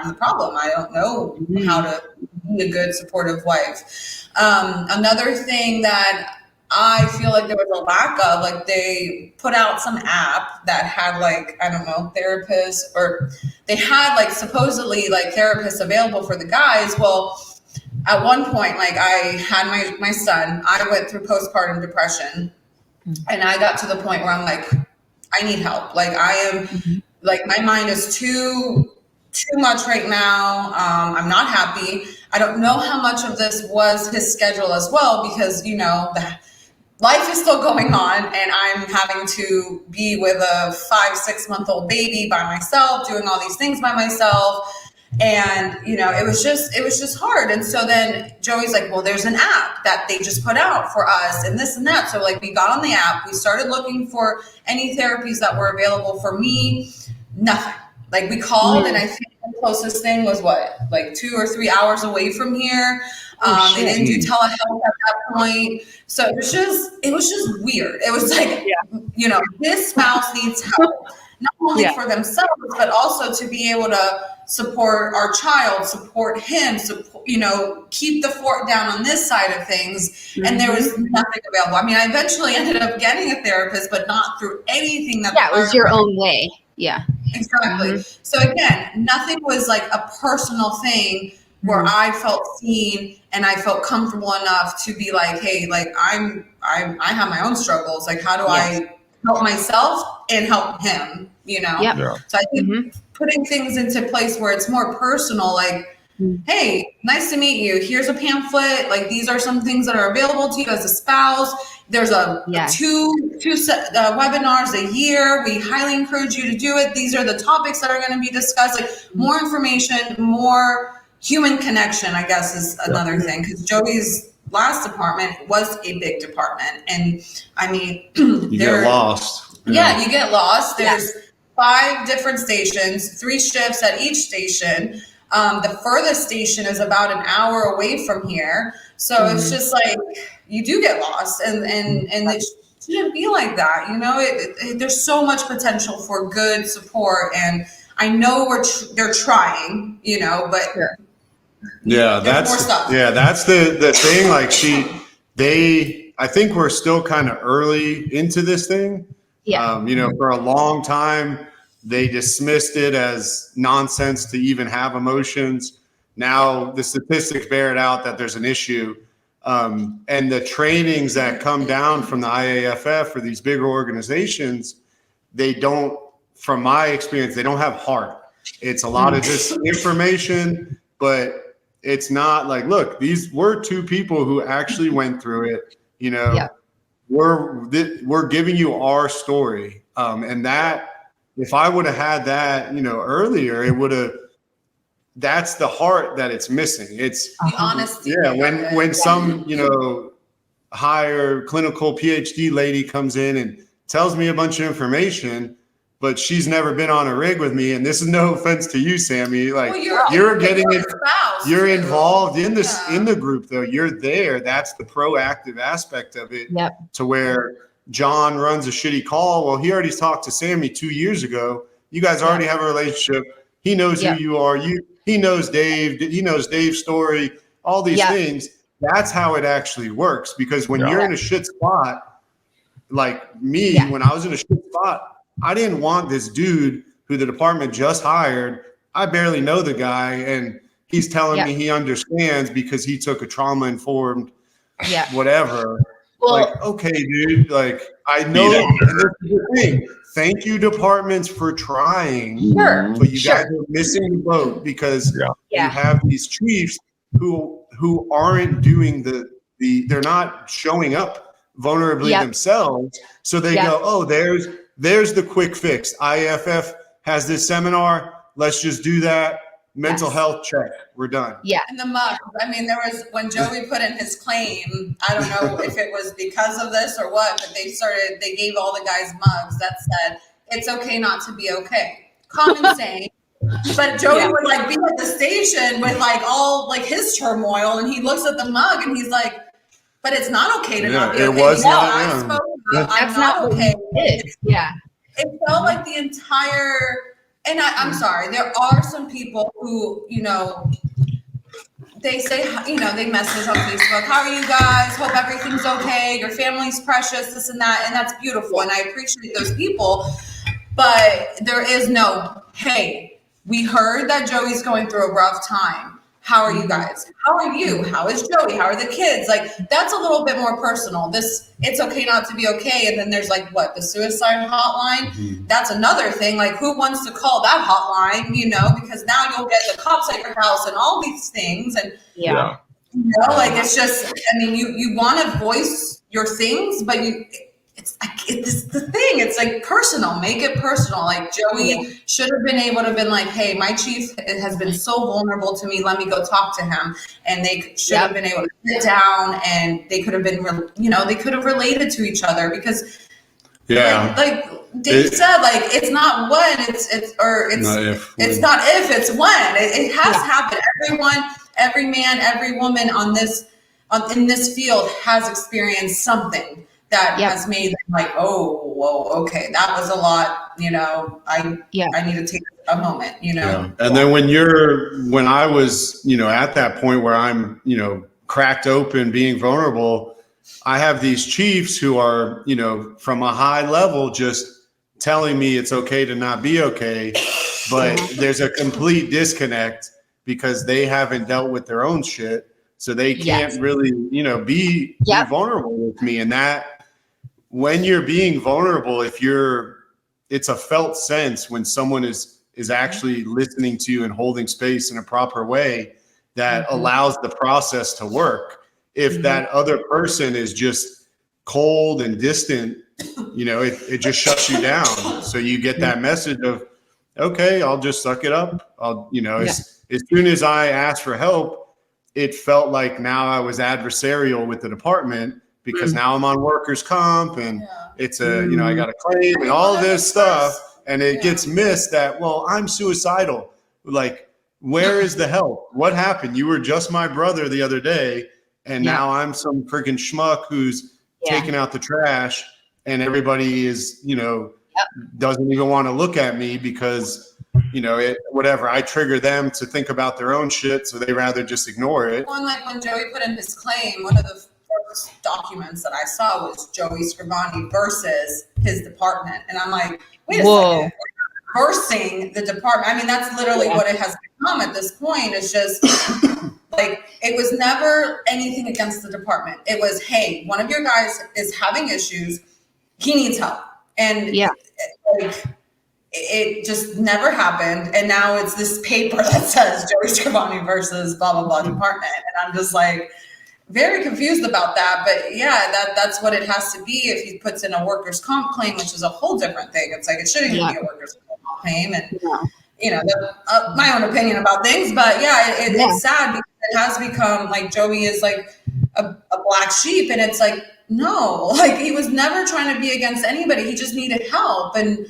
the problem. I don't know how to be a good supportive wife. Another thing that I feel like there was a lack of, like they put out some app that had like, I don't know, therapists, or they had like supposedly like therapists available for the guys. Well, at one point, like I had my son, I went through postpartum depression, and I got to the point where I'm like, I need help. Like I am like, my mind is too much right now. I'm not happy. I don't know how much of this was his schedule as well, because, life is still going on, and I'm having to be with a 5-6 month old baby by myself, doing all these things by myself. And, it was just hard. And so then Joey's like, well, there's an app that they just put out for us and this and that. So like we got on the app, we started looking for any therapies that were available for me. Nothing. Like we called and I think the closest thing was like 2 or 3 hours away from here. They didn't do telehealth at that point. So it was just weird. It was like, this spouse needs help, not only for themselves, but also to be able to support our child, support him, keep the fort down on this side of things. Mm-hmm. And there was nothing available. I mean, I eventually ended up getting a therapist, but not through anything that it was your own way. Yeah, exactly. Mm-hmm. So again, nothing was like a personal thing where I felt seen and I felt comfortable enough to be like, hey, like I have my own struggles. Like, how do I help myself and help him, Yeah. So I think putting things into place where it's more personal, like, hey, nice to meet you. Here's a pamphlet. Like, these are some things that are available to you as a spouse. There's two webinars a year. We highly encourage you to do it. These are the topics that are going to be discussed. Like, more information, more human connection, I guess, is another thing. Because Joey's last department was a big department. And I mean, you get lost. Yeah, you get lost. There's 5 different stations, 3 shifts at each station. The furthest station is about an hour away from here. So it's just like, you do get lost and it shouldn't be like that. There's so much potential for good support. And I know they're trying, but that's the thing. Like I think we're still kind of early into this thing. Yeah. For a long time, they dismissed it as nonsense to even have emotions. Now the statistics bear it out that there's an issue. And the trainings that come down from the IAFF for these bigger organizations, they don't, from my experience, they don't have heart. It's a lot of just information, but it's not like, look, we're 2 people who actually went through it. We're giving you our story. And that, if I would have had that, earlier, it would have, that's the heart that it's missing. It's the honesty. Yeah. When some, higher clinical PhD lady comes in and tells me a bunch of information, but she's never been on a rig with me. And this is no offense to you, Sammy. Like, you're getting it. You're involved in this, in the group though. You're there. That's the proactive aspect of it. To where John runs a shitty call. Well, he already talked to Sammy 2 years ago. You guys already have a relationship. He knows who you are. He knows Dave. He knows Dave's story. All these things. That's how it actually works. Because when you're in a shit spot, like me, when I was in a shit spot, I didn't want this dude who the department just hired. I barely know the guy, and he's telling me he understands because he took a trauma-informed whatever. Well, like, okay, dude, like, I know, and this is the thing. Thank you, departments, for trying. But you guys are missing the boat because you have these chiefs who aren't doing they're not showing up vulnerably themselves. So they go, oh, there's the quick fix. IFF has this seminar. Let's just do that. Mental health check. We're done. Yeah. And the mugs. I mean, there was, when Joey put in his claim, I don't know if it was because of this or what, but they gave all the guys mugs that said, it's okay not to be okay. Common saying. But Joey would like be at the station with like all like his turmoil, and he looks at the mug and he's like, but it's not okay to not be okay. It was not. I'm not okay. It felt like the entire, and I'm sorry, there are some people who, they say, they message on Facebook, how are you guys? Hope everything's okay. Your family's precious, this and that. And that's beautiful. And I appreciate those people. But there is no, hey, we heard that Joey's going through a rough time. How are you guys? How are you? How is Joey? How are the kids? Like, that's a little bit more personal. It's okay not to be okay. And then there's like, the suicide hotline? That's another thing. Like, who wants to call that hotline, because now you'll get the cops at your house and all these things. And, it's just, I mean, you want to voice your things, but it's the thing. It's like personal. Make it personal. Like Joey should have been able to have been like, hey, my chief has been so vulnerable to me. Let me go talk to him. And they should have been able to sit down, and they could have been, they could have related to each other, because like Dave said, like, it's not when, it's not if, it's when. It has happened. Every man, every woman in this field has experienced something that has made them like, oh, whoa, okay, that was a lot, I need to take a moment, And then when I was, at that point where I'm, cracked open, being vulnerable, I have these chiefs who are, from a high level, just telling me it's okay to not be okay. But there's a complete disconnect because they haven't dealt with their own shit. So they can't really, be vulnerable with me. And that, when you're being vulnerable, it's a felt sense when someone is actually listening to you and holding space in a proper way that allows the process to work. If that other person is just cold and distant, it just shuts you down. So you get that message of, okay, I'll just suck it up. As soon as I asked for help, it felt like now I was adversarial with the department, because now I'm on workers' comp, and it's I got a claim and all this stuff. And it gets missed that, well, I'm suicidal. Like, where is the help? What happened? You were just my brother the other day, and now I'm some freaking schmuck who's taking out the trash, and everybody is, doesn't even want to look at me because, whatever, I trigger them to think about their own shit, so they rather just ignore it. Well, like when Joey put in his claim, one of the first documents that I saw was Joey Scrivani versus his department. And I'm like, wait a second, versing the department. I mean, that's literally what it has become at this point. It's just like, it was never anything against the department. It was, hey, one of your guys is having issues. He needs help. And it just never happened. And now it's this paper that says Joey Scrivani versus blah, blah, blah department. And I'm just like, very confused about that. But that's what it has to be if he puts in a workers' comp claim, which is a whole different thing. It's like, it shouldn't even be a workers' comp claim. And, my own opinion about things. But it's sad because it has become like Joey is like a black sheep. And it's like, no, like, he was never trying to be against anybody. He just needed help, and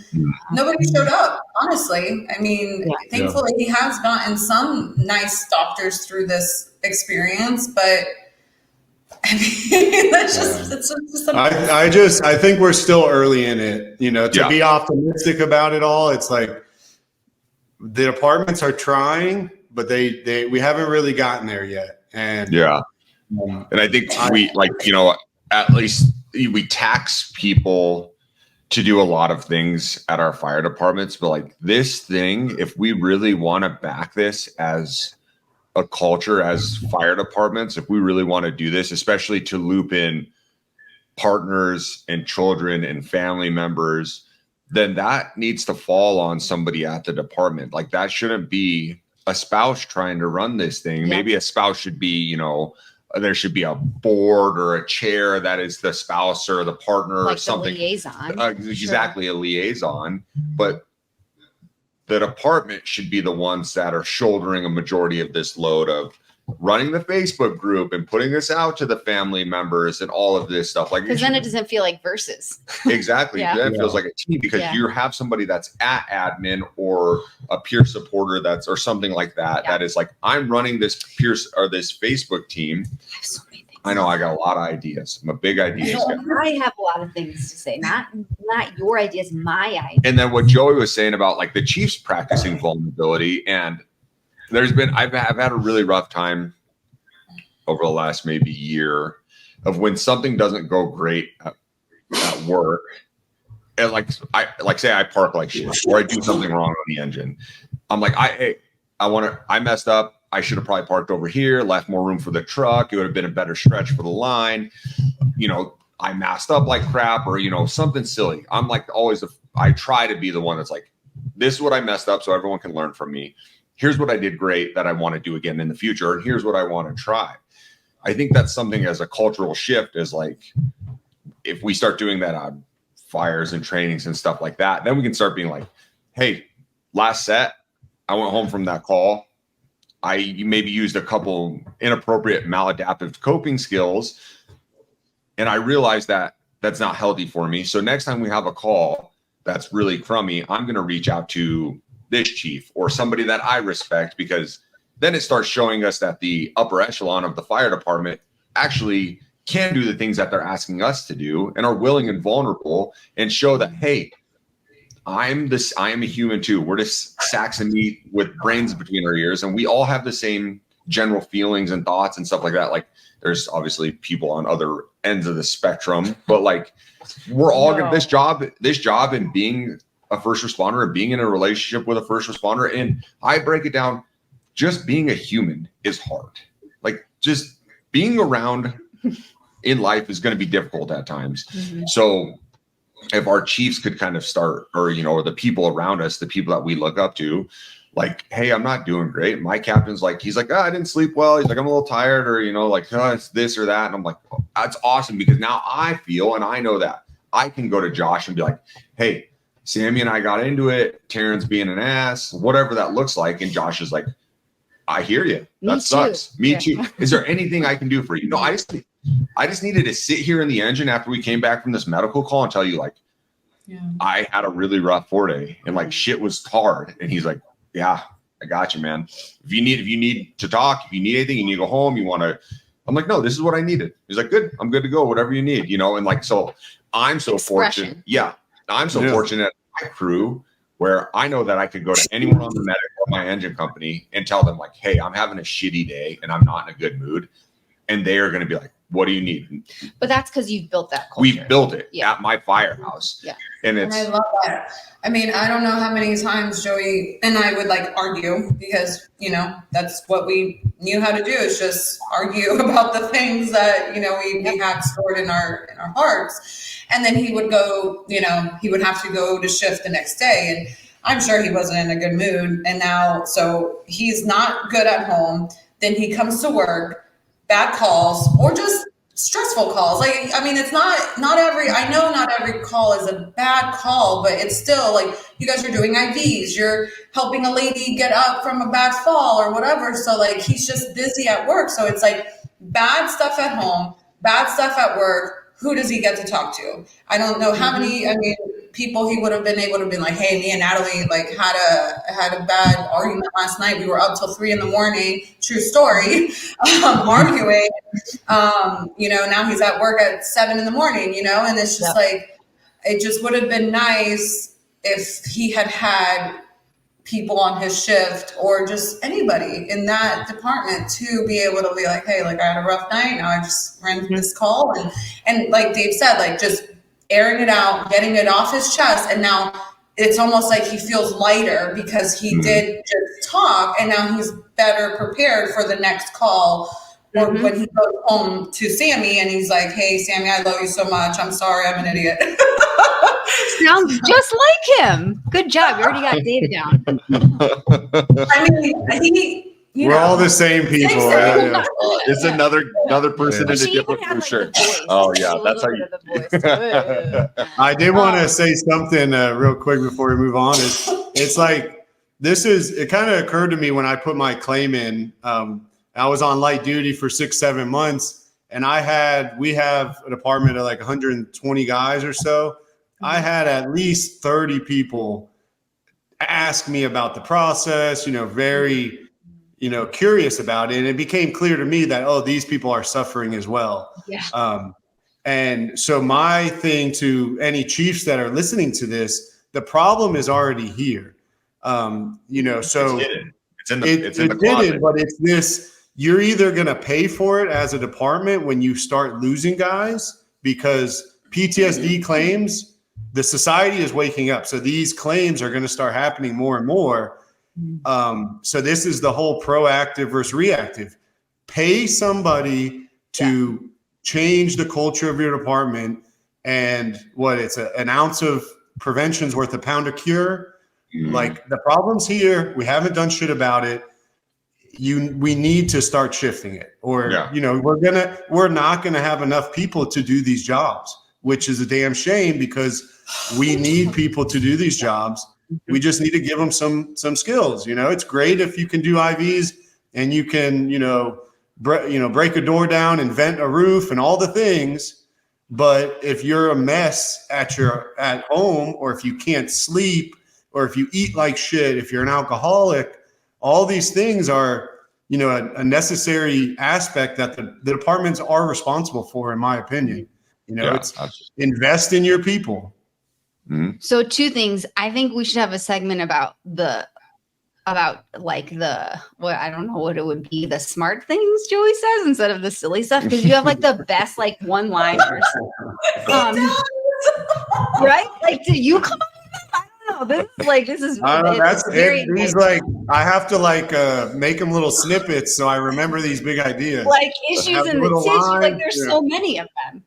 nobody showed up, honestly. I mean, thankfully he has gotten some nice doctors through this experience, but I mean, I think we're still early in it, to be optimistic about it all. It's like the departments are trying, but we haven't really gotten there yet. And and I think at least we tax people to do a lot of things at our fire departments, but like this thing, if we really want to back this as a culture, as fire departments, if we really want to do this, especially to loop in partners and children and family members, then that needs to fall on somebody at the department. Like, that shouldn't be a spouse trying to run this thing. Maybe a spouse should be, there should be a board or a chair that is the spouse or the partner, like, or something. Liaison. Exactly, a liaison. But the department should be the ones that are shouldering a majority of this load of running the Facebook group and putting this out to the family members and all of this stuff. Like, because then it doesn't feel like versus. Exactly. Then it feels like a team, because you have somebody that's at admin or a peer supporter or something like that. That is like, I'm running this this Facebook team. I have so many things. I know, I got a lot of ideas. I'm a big idea guy. I have a lot of things to say. Not your ideas, my ideas. And then what Joey was saying about like the Chiefs practicing vulnerability, and I've had a really rough time over the last maybe year of when something doesn't go great at work. And say I park like shit, or I do something wrong on the engine. I'm like, I messed up. I should have probably parked over here, left more room for the truck. It would have been a better stretch for the line. I masked up like crap, or, something silly. I'm like I try to be the one that's like, this is what I messed up so everyone can learn from me. Here's what I did great that I want to do again in the future. And here's what I want to try. I think that's something as a cultural shift is like, if we start doing that on fires and trainings and stuff like that, then we can start being like, hey, last set, I went home from that call. I maybe used a couple inappropriate maladaptive coping skills, and I realized that that's not healthy for me. So next time we have a call that's really crummy, I'm going to reach out to this chief or somebody that I respect, because then it starts showing us that the upper echelon of the fire department actually can do the things that they're asking us to do and are willing and vulnerable, and show that, hey, I am a human too. We're just sacks of meat with brains between our ears, and we all have the same general feelings and thoughts and stuff like that. Like, there's obviously people on other ends of the spectrum, but like, we're all gonna this job and being a first responder and being in a relationship with a first responder. And I break it down, just being a human is hard. Like, just being around in life is going to be difficult at times. Mm-hmm. So if our chiefs could kind of start, or, or the people around us, the people that we look up to, like, hey, I'm not doing great. My captain's like, he's like, I didn't sleep well. He's like, I'm a little tired, or, like, oh, it's this or that. And I'm like, oh, that's awesome, because now I feel, and I know that I can go to Josh and be like, hey, Sammy and I got into it. Taryn's being an ass, whatever that looks like. And Josh is like, I hear you. That sucks. Me too. Is there anything I can do for you? No, I just needed to sit here in the engine after we came back from this medical call and tell you, like, I had a really rough 4-day and like shit was hard. And he's like, yeah, I got you, man. If you need to talk, if you need anything, you need to go home, I'm like, no, this is what I needed. He's like, good, I'm good to go. Whatever you need, and like, so I'm so fortunate. Yeah. I'm so fortunate my crew, where I know that I could go to anyone on the medic or my engine company and tell them, like, hey, I'm having a shitty day and I'm not in a good mood. And they are going to be like, what do you need? But that's because you've built that culture. We've built it at my firehouse. Yeah. And I love that. I mean, I don't know how many times Joey and I would like argue, because, that's what we knew how to do, is just argue about the things that, we had stored in our hearts. And then he would go, he would have to go to shift the next day. And I'm sure he wasn't in a good mood. And now, so he's not good at home. Then he comes to work, bad calls, or just stressful calls. Like, I mean, it's not every call is a bad call, but it's still like, you guys are doing IVs, you're helping a lady get up from a bad fall or whatever. So like, he's just busy at work. So it's like bad stuff at home, bad stuff at work. Who does he get to talk to? I don't know how many, people he would have been able to be like, hey, me and Natalie like had a bad argument last night. We were up till 3 a.m. True story, arguing. Now he's at work at 7 a.m. And it's just like, it just would have been nice if he had people on his shift, or just anybody in that department, to be able to be like, hey, like, I had a rough night. Now I just ran this call, and like Dave said, like, just airing it out, getting it off his chest. And now it's almost like he feels lighter because he did just talk, and now he's better prepared for the next call. Or when he goes home to Sammy and he's like, hey, Sammy, I love you so much. I'm sorry, I'm an idiot. Sounds just like him. Good job. You already got Dave down. I mean, we're all the same people. Yeah. It's another person in a different for sure. Oh yeah, that's how you. I did want to say something real quick before we move on. It's like, it kind of occurred to me when I put my claim in. I was on light duty for 6-7 months, and we have a department of like 120 guys or so. I had at least 30 people ask me about the process, very, curious about it. And it became clear to me that, these people are suffering as well. Yeah. And so my thing to any chiefs that are listening to this, the problem is already here. So it's in the closet. But it's this. You're either going to pay for it as a department when you start losing guys, because PTSD claims, the society is waking up. So these claims are going to start happening more and more. So this is the whole proactive versus reactive. Pay somebody to change the culture of your department, and it's an ounce of prevention's worth a pound of cure. Like, the problem's here. We haven't done shit about it. We need to start shifting it, or we're not gonna have enough people to do these jobs. which is a damn shame because we need people to do these jobs. We just need to give them some skills. It's great if you can do IVs and you can, break a door down and vent a roof and all the things. But if you're a mess at home, or if you can't sleep, or if you eat like shit, if you're an alcoholic, all these things are, a necessary aspect that the departments are responsible for, in my opinion. It's invest in your people. Mm-hmm. So 2 things. I think we should have a segment about like what I don't know what it would be, the smart things Joey says instead of the silly stuff, because you have like the best like one-liners. Right? Like, do you come up with them? I don't know. This is he's like, I have to make them little snippets so I remember these big ideas. Like issues in the tissue. Like there's so many of them.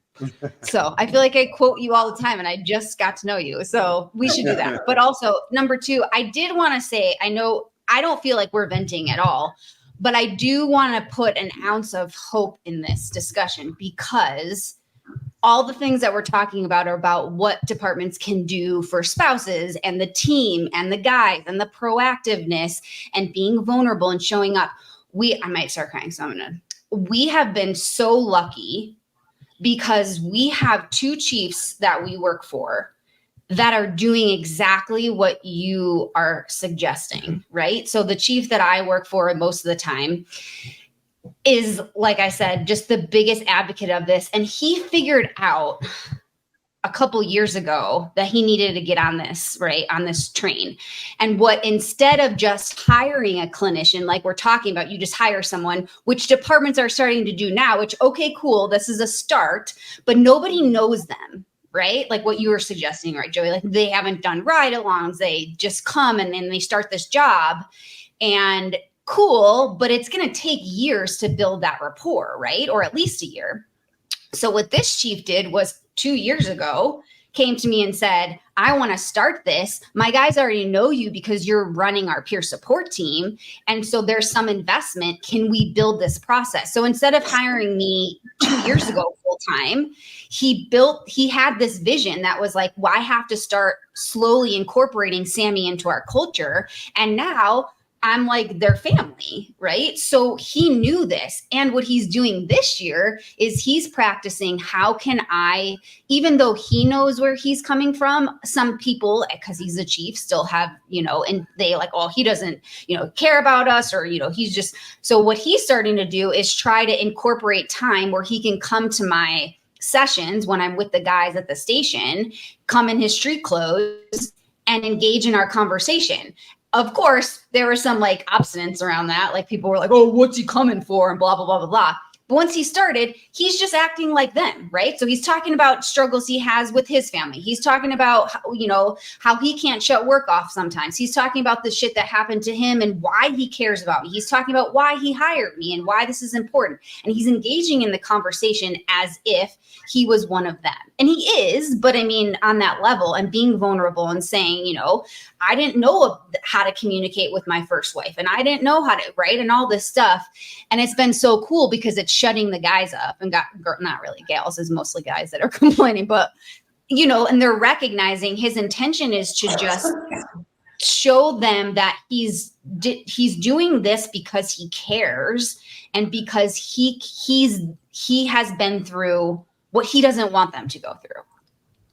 So I feel like I quote you all the time, and I just got to know you. So we should do that. But also, number 2, I did want to say, I know I don't feel like we're venting at all, but I do want to put an ounce of hope in this discussion, because all the things that we're talking about are about what departments can do for spouses and the team and the guys and the proactiveness and being vulnerable and showing up. I might start crying, so we have been so lucky, because we have 2 chiefs that we work for that are doing exactly what you are suggesting, right? So the chief that I work for most of the time is, like I said, just the biggest advocate of this. And he figured out a couple years ago that he needed to get on this, right? On this train. And instead of just hiring a clinician, like we're talking about, you just hire someone, which departments are starting to do now, which, okay, cool. This is a start, but nobody knows them, right? Like what you were suggesting, right, Joey? Like they haven't done ride-alongs. They just come and then they start this job, and cool, but it's going to take years to build that rapport, right? Or at least a year. So what this chief did was 2 years ago, came to me and said, I want to start this. My guys already know you because you're running our peer support team. And so there's some investment. Can we build this process? So instead of hiring me 2 years ago full time, he had this vision that was like, well, I have to start slowly incorporating Sammy into our culture. And now I'm like their family, right? So he knew this. And what he's doing this year is he's practicing, how can I, even though he knows where he's coming from, some people, because he's a chief, still have, and they like, oh, he doesn't, care about us, or, he's just, so what he's starting to do is try to incorporate time where he can come to my sessions when I'm with the guys at the station, come in his street clothes and engage in our conversation. Of course, there were some like obstinance around that. Like people were like, oh, what's he coming for? And blah, blah, blah, blah, blah. But once he started, he's just acting like them, right? So he's talking about struggles he has with his family. He's talking about, how he can't shut work off sometimes. He's talking about the shit that happened to him and why he cares about me. He's talking about why he hired me and why this is important. And he's engaging in the conversation as if he was one of them. And he is, but I mean, on that level, and being vulnerable and saying, I didn't know how to communicate with my first wife, and I didn't know how to, right? And all this stuff. And it's been so cool because it's shutting the guys up, and not really gals, is mostly guys that are complaining, but, and they're recognizing his intention is to just show them that he's doing this because he cares and because he has been through what he doesn't want them to go through.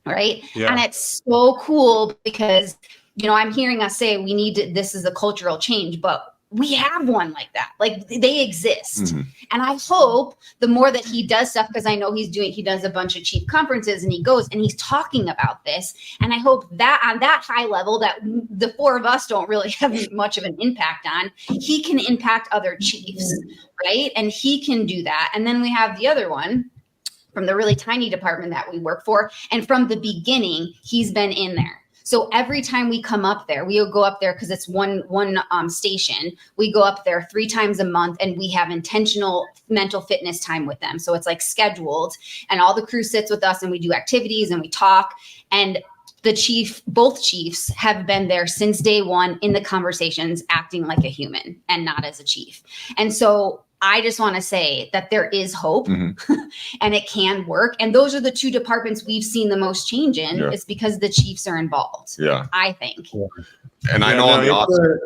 Right. Yeah. And it's so cool because, I'm hearing us say this is a cultural change, but we have one like that. Like they exist. Mm-hmm. And I hope the more that he does stuff, because I know he does a bunch of chief conferences and he goes and he's talking about this. And I hope that on that high level that the 4 of us don't really have much of an impact on, he can impact other chiefs. Right. And he can do that. And then we have the other one from the really tiny department that we work for. And from the beginning, he's been in there. So every time we come up there, we'll go up there because it's one station. We go up there 3 times a month and we have intentional mental fitness time with them. So it's like scheduled, and all the crew sits with us and we do activities and we talk. And both chiefs have been there since day one in the conversations, acting like a human and not as a chief. And so I just want to say that there is hope Mm-hmm. and it can work. And those are the two departments we've seen the most change in. Yeah. It's because the chiefs are involved. Yeah. I think. And I know on the opposite.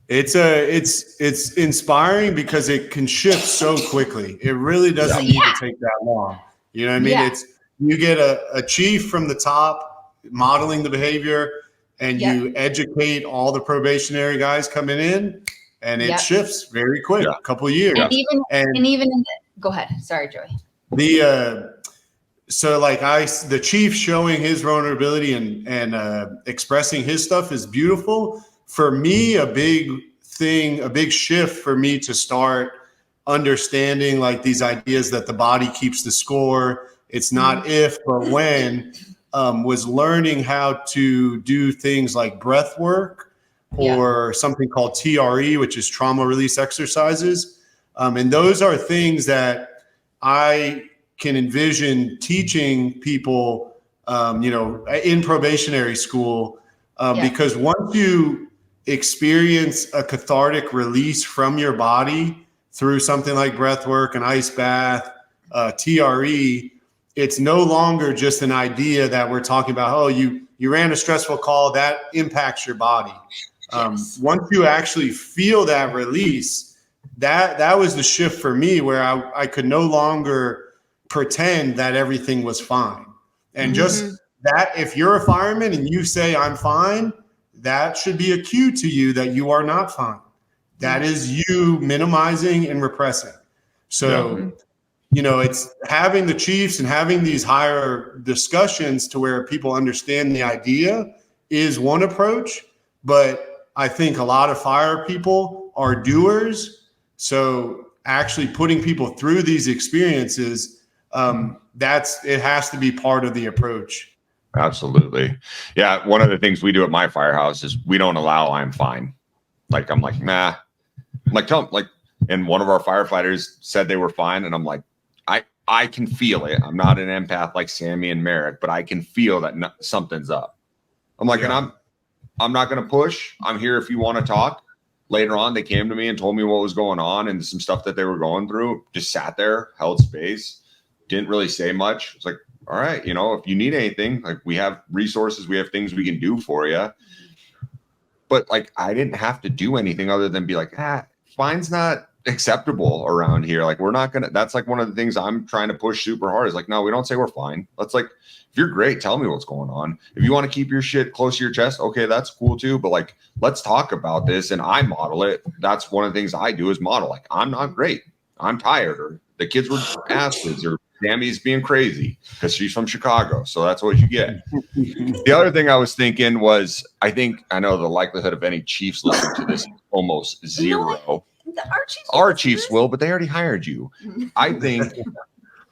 It's inspiring because it can shift so quickly. It really doesn't need to take that long. You know what I mean? Yeah. You get a chief from the top modeling the behavior, and you educate all the probationary guys coming in, and it shifts very quick, a couple of years. And even in go ahead. Sorry, Joey. So like the chief showing his vulnerability and expressing his stuff is beautiful. For me, a big shift for me to start understanding like these ideas that the body keeps the score. It's not if, but when, was learning how to do things like breath work or something called TRE, which is trauma release exercises. And those are things that I can envision teaching people, in probationary school, because once you experience a cathartic release from your body through something like breath work, an ice bath, TRE, it's no longer just an idea that we're talking about, oh, you ran a stressful call, that impacts your body. Once you actually feel that release, that was the shift for me, where I could no longer pretend that everything was fine. And just that, if you're a fireman and you say I'm fine, that should be a cue to you that you are not fine. That is you minimizing and repressing. So, it's having the chiefs and having these higher discussions to where people understand the idea is one approach. But I think a lot of fire people are doers. So actually putting people through these experiences, it has to be part of the approach. Absolutely. Yeah. One of the things we do at my firehouse is we don't allow I'm fine. Like, I'm like, nah. I'm like, tell them, like, and one of our firefighters said they were fine. And I'm like, I can feel it. I'm not an empath like Sammy and Merrick, but I can feel that something's up. I'm like, and I'm not going to push. I'm here if you want to talk. Later on, they came to me and told me what was going on and some stuff that they were going through. Just sat there, held space, didn't really say much. It's like, all right, if you need anything, like, we have resources, we have things we can do for you. But like, I didn't have to do anything other than be like, fine's not acceptable around here. Like, we're not gonna. That's like one of the things I'm trying to push super hard is like, no, we don't say we're fine. Let's, like, if you're great, tell me what's going on. If you want to keep your shit close to your chest, okay, that's cool too. But like, let's talk about this, and I model it. That's one of the things I do is model. Like, I'm not great. I'm tired, or the kids were asses, or Sammy's being crazy because she's from Chicago. So that's what you get. The other thing I was thinking was, I know the likelihood of any Chiefs listening to this is almost zero. Our Chiefs will, but they already hired you. I think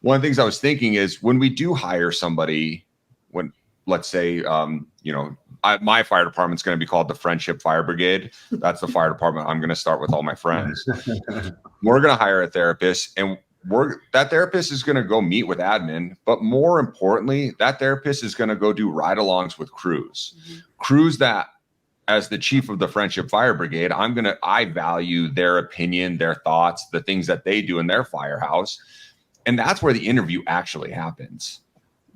one of the things I was thinking is, when we do hire somebody, when, let's say, my fire department's going to be called the Friendship Fire Brigade. That's the fire department I'm going to start with all my friends. We're going to hire a therapist, and that therapist is going to go meet with admin. But more importantly, that therapist is going to go do ride-alongs with crews. Crews that, as the chief of the Friendship Fire Brigade, I value their opinion, their thoughts, the things that they do in their firehouse. And that's where the interview actually happens.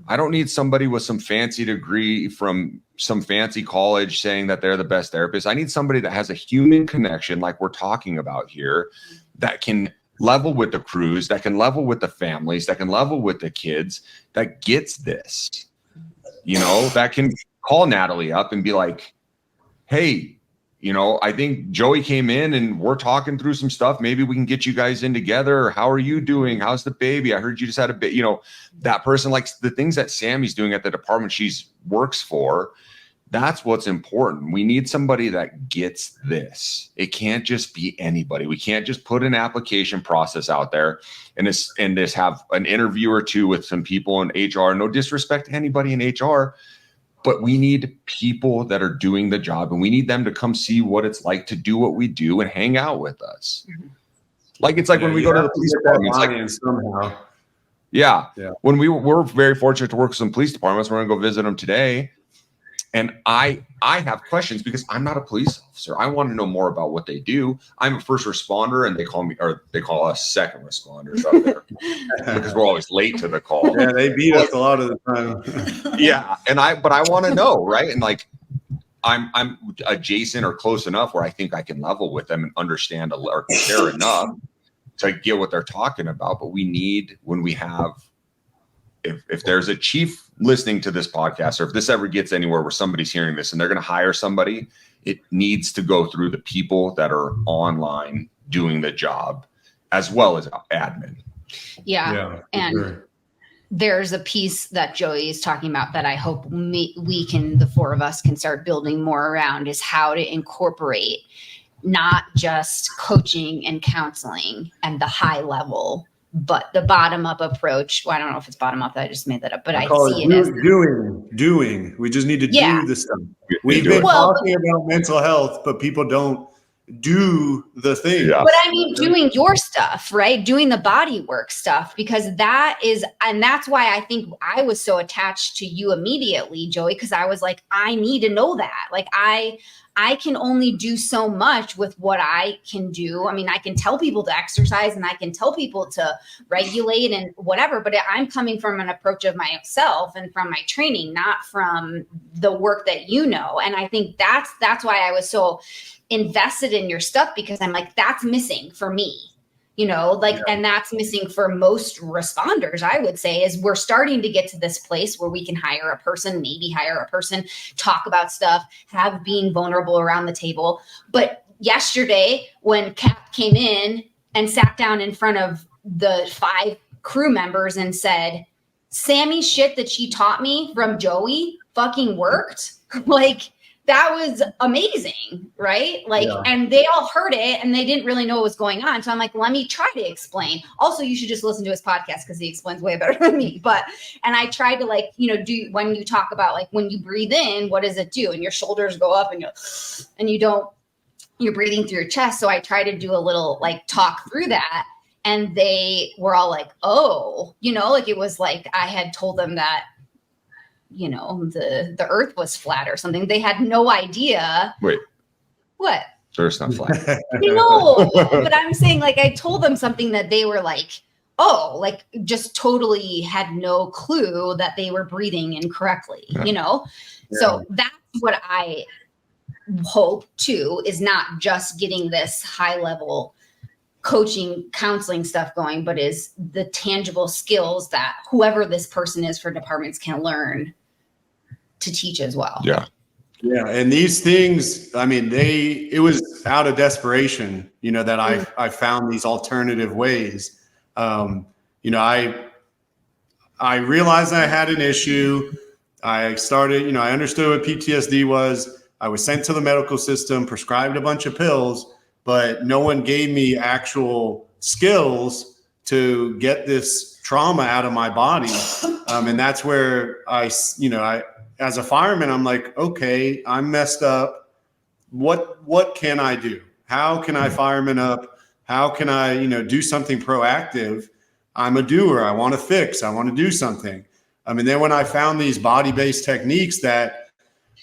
I don't need somebody with some fancy degree from some fancy college saying that they're the best therapist. I need somebody that has a human connection, like we're talking about here, that can level with the crews, that can level with the families, that can level with the kids, that gets this, that can call Natalie up and be like, hey, I think Joey came in and we're talking through some stuff. Maybe we can get you guys in together. How are you doing? How's the baby? I heard you just had a bit, that person, like the things that Sammy's doing at the department she works for. That's what's important. We need somebody that gets this. It can't just be anybody. We can't just put an application process out there and just have an interview or two with some people in HR. No disrespect to anybody in HR. But we need people that are doing the job, and we need them to come see what it's like to do what we do and hang out with us. Like, it's like when we go to the police department, somehow. Yeah. When we're very fortunate to work with some police departments, we're going to go visit them today. And I have questions because I'm not a police officer. I want to know more about what they do. I'm a first responder, and they call us second responders up there because we're always late to the call. Yeah, they beat us a lot of the time. Yeah, but I want to know, right? And like I'm adjacent or close enough where I think I can level with them and understand or care enough to get what they're talking about. But we need, when we have, if there's a chief listening to this podcast, or if this ever gets anywhere where somebody's hearing this and they're going to hire somebody, it needs to go through the people that are online doing the job as well as admin. Yeah. And sure. There's a piece that Joey is talking about that I hope we can, the four of us can start building more around, is how to incorporate not just coaching and counseling and the high level, but the bottom up approach. Well, I don't know if it's bottom up. I just made that up, but I see it as doing. We just need to do the stuff. We've been talking about mental health, but people don't do the thing. Yeah. But I mean, doing your stuff, right? Doing the body work stuff, because that is, and that's why I think I was so attached to you immediately, Joey, because I was like, I need to know that. Like I can only do so much with what I can do. I mean, I can tell people to exercise and I can tell people to regulate and whatever, but I'm coming from an approach of myself and from my training, not from the work that you know. And I think that's why I was so invested in your stuff, because I'm like, that's missing for me. You know, like, and that's missing for most responders, I would say, is we're starting to get to this place where we can hire a person, talk about stuff, have being vulnerable around the table. But yesterday, when Cap came in and sat down in front of the 5 crew members and said, Sammy's shit that she taught me from Joey fucking worked, like, that was amazing, right? Like, and they all heard it and they didn't really know what was going on. So I'm like, let me try to explain. Also, you should just listen to his podcast because he explains way better than me. And I tried to, like, you know, do, when you talk about, like, when you breathe in, what does it do? And your shoulders go up and you're breathing through your chest. So I try to do a little, like, talk through that. And they were all like, oh, you know, like, it was like I had told them that, you know, the earth was flat or something. They had no idea. Wait. What? The earth's not flat. No, but I'm saying, like, I told them something that they were like, oh, like, just totally had no clue that they were breathing incorrectly, you know? Yeah. So that's what I hope too, is not just getting this high level coaching, counseling stuff going, but is the tangible skills that whoever this person is for departments can learn to teach as well. Yeah. Yeah. And these things, I mean, it was out of desperation, you know, that I found these alternative ways. You know, I realized I had an issue. I started, you know, I understood what PTSD was. I was sent to the medical system, prescribed a bunch of pills, but no one gave me actual skills to get this trauma out of my body. And that's where as a fireman, I'm like, okay, I'm messed up. What can I do? How can I fireman up? How can I, you know, do something proactive? I'm a doer. I want to fix. I want to do something. And then when I found these body-based techniques that,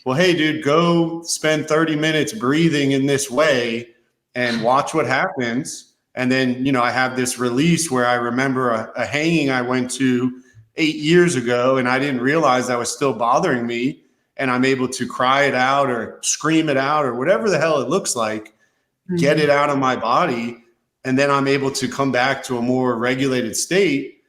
well, hey, dude, go spend 30 minutes breathing in this way and watch what happens. And then, you know, I have this release where I remember a hanging I went to 8 years ago, and I didn't realize that was still bothering me. And I'm able to cry it out or scream it out or whatever the hell it looks like, get it out of my body. And then I'm able to come back to a more regulated state.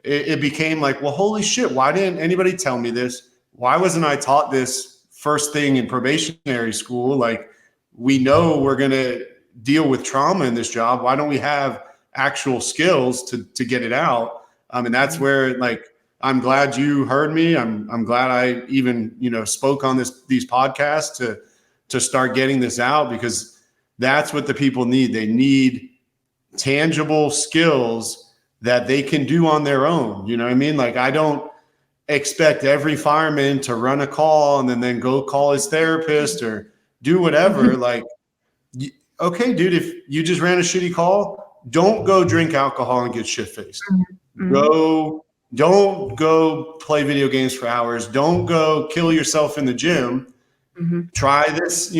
It became like, well, holy shit, why didn't anybody tell me this? Why wasn't I taught this first thing in probationary school? Like, we know we're going to deal with trauma in this job. Why don't we have actual skills to get it out? And that's where, like, I'm glad you heard me. I'm glad I even, you know, spoke on these podcasts to start getting this out, because that's what the people need. They need tangible skills that they can do on their own. You know what I mean? Like, I don't expect every fireman to run a call and then go call his therapist or do whatever. Like, okay, dude, if you just ran a shitty call, don't go drink alcohol and get shit-faced. Go don't go play video games for hours. Don't go kill yourself in the gym. Try this,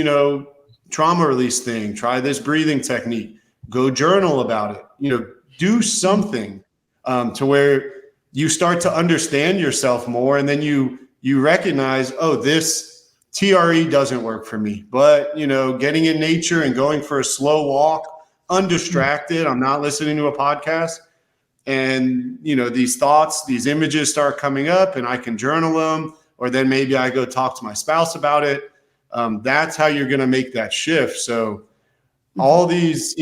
trauma release thing. Try this breathing technique. Go journal about it. Do something to where you start to understand yourself more, and then you recognize, oh, this TRE doesn't work for me. But getting in nature and going for a slow walk, undistracted. I'm not listening to a podcast. And, these thoughts, these images start coming up, and I can journal them, or then maybe I go talk to my spouse about it. That's how you're going to make that shift. So all these,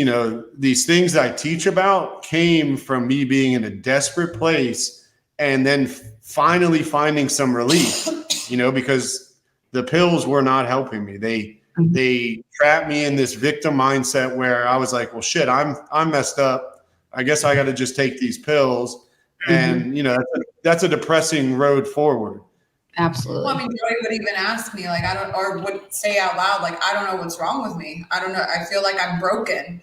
these things I teach about came from me being in a desperate place and then finally finding some relief, because the pills were not helping me. They trapped me in this victim mindset where I was like, well, shit, I'm messed up. I guess I got to just take these pills. And, that's a depressing road forward. Absolutely. Well, Joey would even ask me, or would say out loud, I don't know what's wrong with me. I don't know. I feel like I'm broken.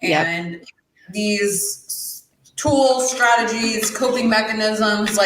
And these tools, strategies, coping mechanisms,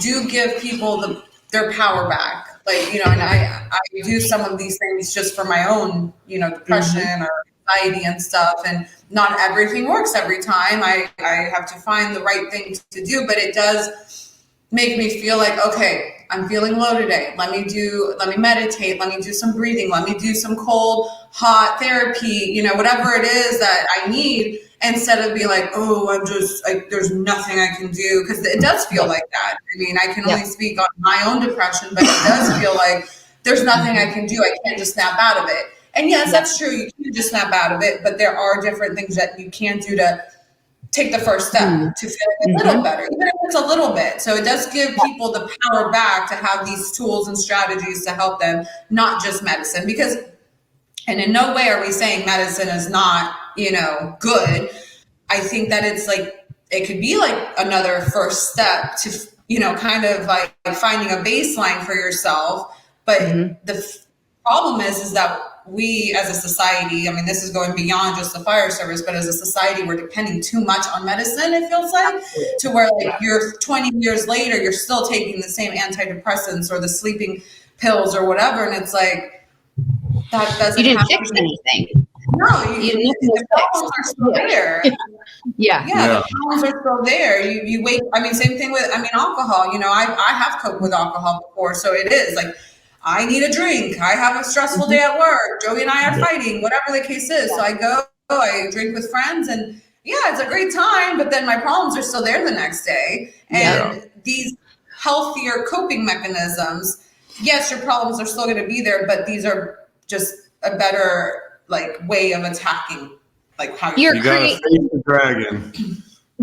do give people their power back. And I do some of these things just for my own, depression or anxiety and stuff. And not everything works every time. I have to find the right thing to do, but it does make me feel like, okay, I'm feeling low today. Let me meditate. Let me do some breathing. Let me do some cold, hot therapy, whatever it is that I need, instead of being like, oh, I'm just there's nothing I can do. Cause it does feel like that. I can only speak on my own depression, but it does feel like there's nothing I can do. I can't just snap out of it. And yes, that's true. You can't just snap out of it, but there are different things that you can do to take the first step to feel a little better, even if it's a little bit. So it does give people the power back to have these tools and strategies to help them, not just medicine. And in no way are we saying medicine is not, good. I think that it's it could be another first step to, kind of finding a baseline for yourself. But the problem is that we as a society, this is going beyond just the fire service, but as a society, we're depending too much on medicine, it feels like, to where you're 20 years later, you're still taking the same antidepressants or the sleeping pills or whatever. And it's that doesn't you didn't fix anything. No, the problems are still there. The problems are still there. You wait. Same thing with, alcohol. I have coped with alcohol before. So it is I need a drink. I have a stressful day at work. Joey and I are fighting, whatever the case is. So I go, I drink with friends, and it's a great time, but then my problems are still there the next day. And these healthier coping mechanisms, yes, your problems are still going to be there, but these are just a better way of attacking how you gotta face the dragon.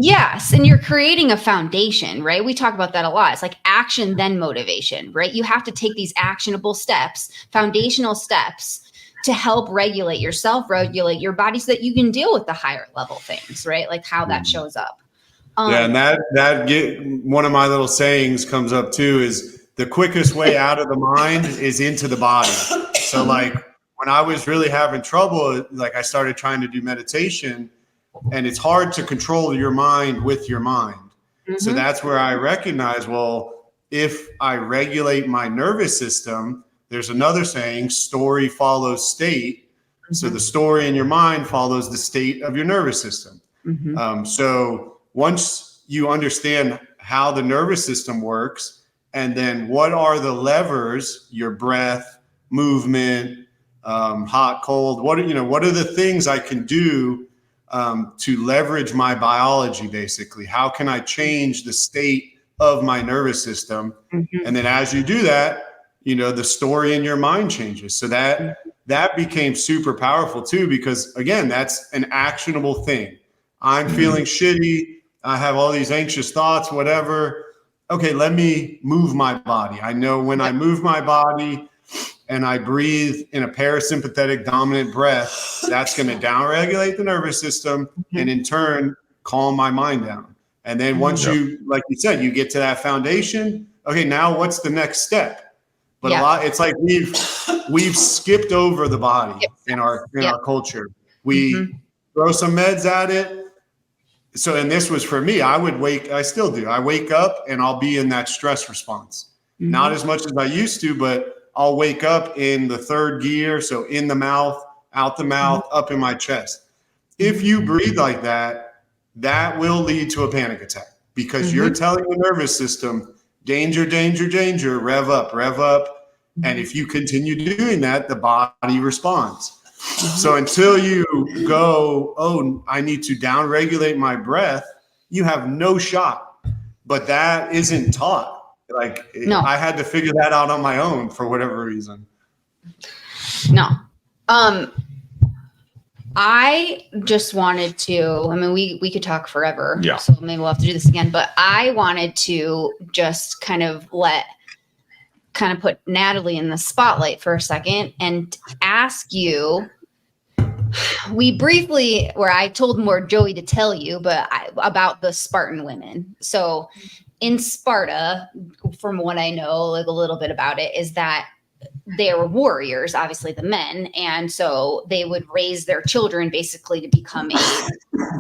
Yes. And you're creating a foundation, right? We talk about that a lot. It's action, then motivation, right? You have to take these actionable steps, foundational steps to help regulate yourself, regulate your body so that you can deal with the higher level things, right? How that shows up. And one of my little sayings comes up too, is the quickest way out of the mind is into the body. So when I was really having trouble, I started trying to do meditation. And it's hard to control your mind with your mind. So that's where I recognize, well, if I regulate my nervous system, there's another saying, story follows state. So the story in your mind follows the state of your nervous system. So once you understand how the nervous system works, and then what are the levers, your breath, movement, hot, cold, what are the things I can do to leverage my biology, basically? How can I change the state of my nervous system? And then as you do that, the story in your mind changes. So that became super powerful too, because again, that's an actionable thing. I'm feeling shitty. I have all these anxious thoughts, whatever. Okay, let me move my body. I know when I move my body and I breathe in a parasympathetic dominant breath, that's going to downregulate the nervous system and in turn calm my mind down. And then once you, like you said, you get to that foundation, okay, now what's the next step? But a lot, it's we've skipped over the body in our culture. We throw some meds at it. So, and this was for me, I still do. I wake up and I'll be in that stress response. Mm-hmm. Not as much as I used to, but I'll wake up in the third gear. So in the mouth, out the mouth, up in my chest. If you breathe like that, that will lead to a panic attack because you're telling the nervous system, danger, danger, danger, rev up, rev up. And if you continue doing that, the body responds. So until you go, oh, I need to downregulate my breath, you have no shot. But that isn't taught. Like, no. I had to figure that out on my own for whatever reason. No. I just wanted to, I mean, we could talk forever. Yeah. So maybe we'll have to do this again. But I wanted to just kind of put Natalie in the spotlight for a second and ask you, we briefly, where I told more Joey to tell you, about the Spartan women. So in Sparta, from what I know, like a little bit about it, is that they were warriors, obviously the men. And so they would raise their children basically to become a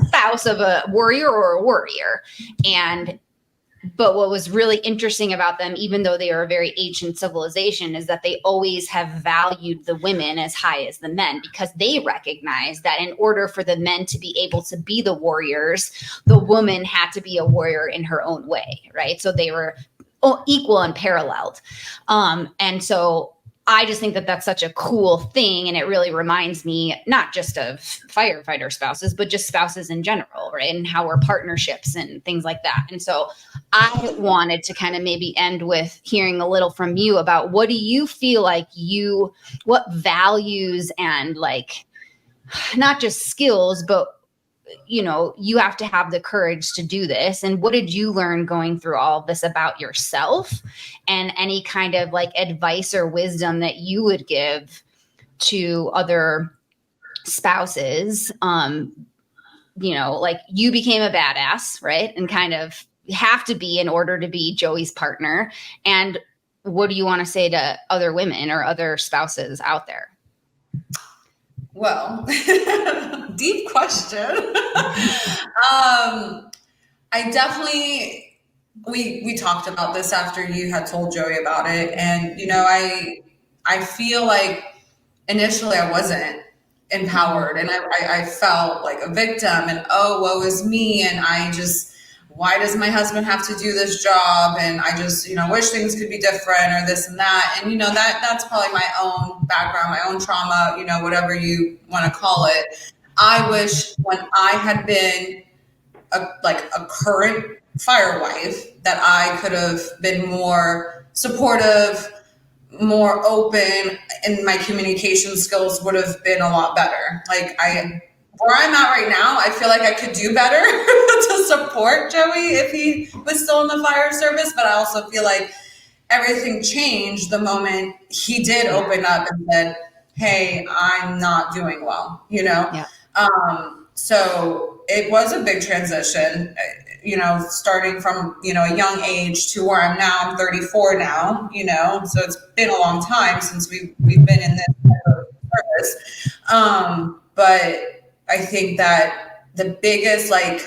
spouse of a warrior or a warrior. But what was really interesting about them, even though they are a very ancient civilization, is that they always have valued the women as high as the men because they recognize that in order for the men to be able to be the warriors, the woman had to be a warrior in her own way, right? So they were equal and paralleled. And so I just think that that's such a cool thing. And it really reminds me not just of firefighter spouses, but just spouses in general, right? And how we're partnerships and things like that. And so I wanted to kind of maybe end with hearing a little from you about what do you feel like what values and like, not just skills, but you have to have the courage to do this. And what did you learn going through all of this about yourself, and any kind of like advice or wisdom that you would give to other spouses? Like you became a badass, right? And kind of have to be in order to be Joey's partner. And what do you want to say to other women or other spouses out there? Well, deep question. I definitely, we talked about this after you had told Joey about it. And, I feel like initially I wasn't empowered and I felt like a victim and, oh, woe is me. And why does my husband have to do this job? And I just, wish things could be different or this and that. And, that's probably my own background, my own trauma, whatever you want to call it. I wish when I had been a current fire wife that I could have been more supportive, more open, and my communication skills would have been a lot better. Where I'm at right now, I feel like I could do better to support Joey if he was still in the fire service. But I also feel like everything changed the moment he did open up and said, hey, I'm not doing well, Yeah. So it was a big transition, starting from, a young age to where I'm now. I'm 34 now, so it's been a long time since we've been in this type of service. But I think that the biggest, like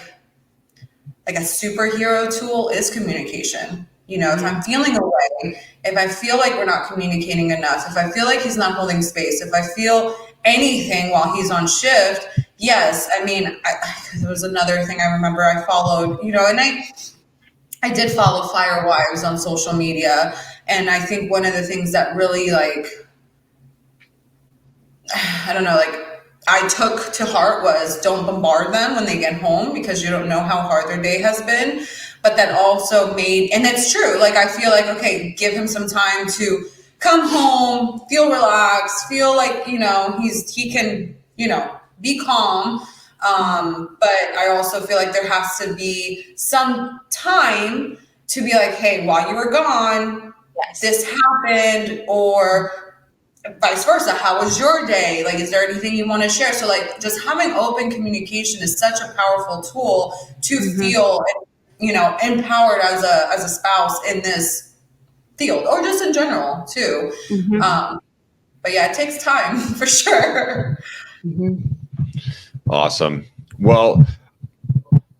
a superhero tool is communication. If I'm feeling away, if I feel like we're not communicating enough, if I feel like he's not holding space, if I feel anything while he's on shift, yes. I mean, there was another thing I remember I followed, and I did follow fire wives on social media. And I think one of the things that really I took to heart was don't bombard them when they get home because you don't know how hard their day has been. But that also and it's true. I feel like, okay, give him some time to come home, feel relaxed, feel like, he can, be calm. But I also feel like there has to be some time to be like, hey, while you were gone, yes, this happened, or vice versa. How was your day? Is there anything you want to share? So just having open communication is such a powerful tool to feel, empowered as a spouse in this field, or just in general too. But yeah, it takes time for sure. Awesome. Well,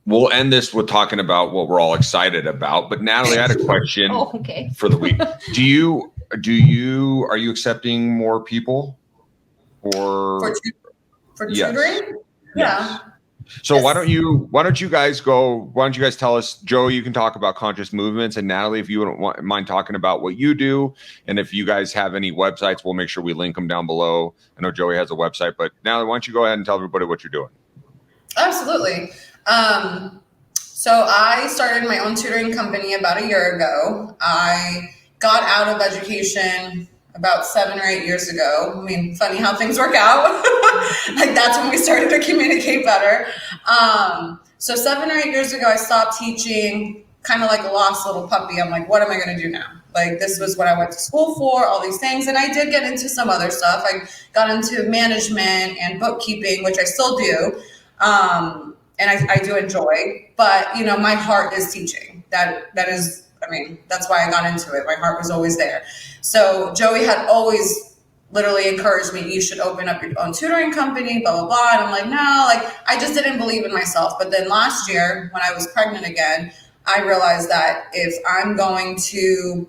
we'll end this with talking about what we're all excited about. But Natalie, I had a question for the week. Are you accepting more people for tutoring? Yeah. So why don't you guys tell us, Joey, you can talk about conscious movements, and Natalie, if you wouldn't mind talking about what you do, and if you guys have any websites, we'll make sure we link them down below. I know Joey has a website, but Natalie, why don't you go ahead and tell everybody what you're doing? Absolutely. So I started my own tutoring company about a year ago. I got out of education about 7 or 8 years ago. I mean, funny how things work out. Like that's when we started to communicate better. So 7 or 8 years ago, I stopped teaching, kind of like a lost little puppy. I'm like, what am I going to do now? Like this was what I went to school for, all these things. And I did get into some other stuff. I got into management and bookkeeping, which I still do. And I do enjoy, but you know, my heart is teaching. That is, I mean, that's why I got into it. My heart was always there. So Joey had always literally encouraged me, you should open up your own tutoring company, blah, blah, blah. And I'm like, no, like I just didn't believe in myself. But then last year when I was pregnant again, I realized that if I'm going to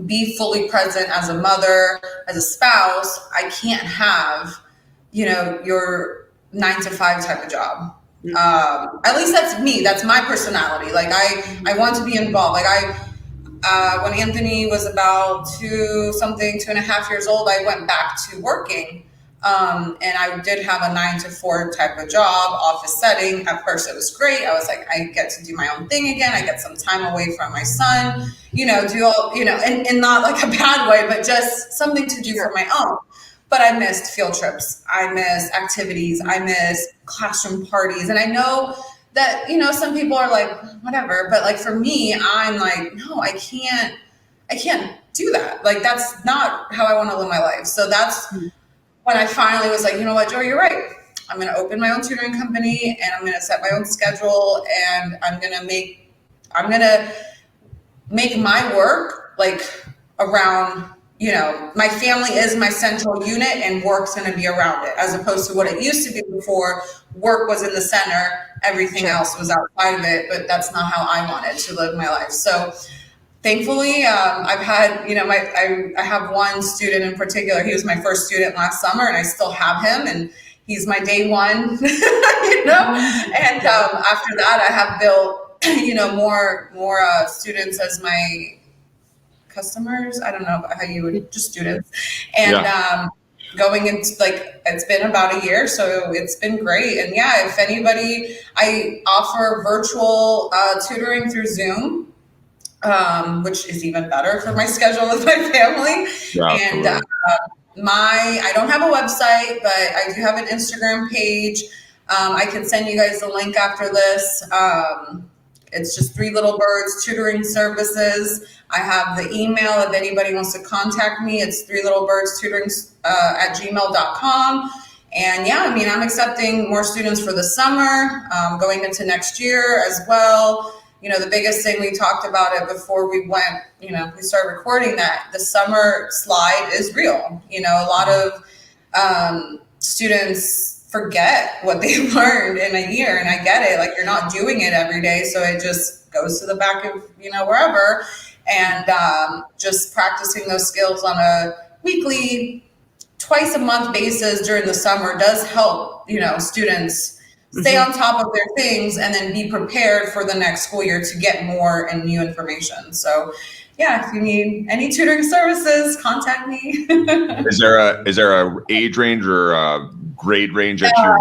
be fully present as a mother, as a spouse, I can't have, you know, your 9-to-5 type of job. At least that's me. That's my personality. Like I want to be involved. Like when Anthony was about 2.5 years old, I went back to working. And I did have a 9-to-4 type of job, office setting. At first it was great. I was like, I get to do my own thing again. I get some time away from my son, you know, do all, you know, and not like a bad way, but just something to do for my own. But I missed field trips. I missed activities. I missed classroom parties. And I know that, you know, some people are like, whatever. But like for me, I'm like, no, I can't do that. Like, that's not how I want to live my life. So that's when I finally was like, you know what, Joey, you're right. I'm going to open my own tutoring company and I'm going to set my own schedule and I'm going to make my work like around, you know, my family is my central unit and work's going to be around it, as opposed to what it used to be before. Work was in the center, everything else was outside of it, but that's not how I wanted to live my life. So thankfully, I've had, you know, I have one student in particular. He was my first student last summer and I still have him and he's my day one, you know, and after that I have built, you know, more students as my customers. I don't know how you would, just students. And going into, like, it's been about a year, so it's been great. And yeah, if anybody, I offer virtual tutoring through Zoom, which is even better for my schedule with my family. And I don't have a website, but I do have an Instagram page. I can send you guys the link after this. It's just 3 Little Birds Tutoring Services. I have the email if anybody wants to contact me. It's 3littlebirdstutoring@gmail.com. And yeah, I mean, I'm accepting more students for the summer, going into next year as well. You know, the biggest thing, we talked about it before we went, you know, we started recording, that the summer slide is real. You know, a lot of students forget what they learned in a year, and I get it. Like, you're not doing it every day, so it just goes to the back of, you know, wherever. And just practicing those skills on a weekly, twice a month basis during the summer does help, you know, students stay on top of their things and then be prepared for the next school year to get more and new information. So yeah, if you need any tutoring services, contact me. Is there a age range or a grade range that you're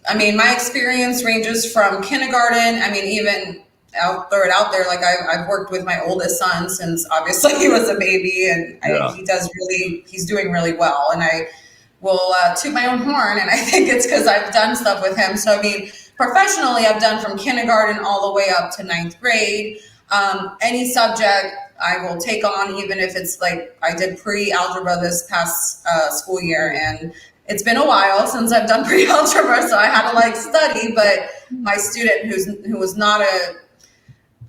I mean, my experience ranges from kindergarten. I mean, even I'll throw it out there. Like, I've worked with my oldest son since obviously he was a baby, and he's doing really well. And I will toot my own horn, and I think it's because I've done stuff with him. So I mean, professionally, I've done from kindergarten all the way up to 9th grade. Any subject I will take on, even if it's like, I did pre-algebra this past school year, and it's been a while since I've done pre-algebra, so I had to like study. But my student who was not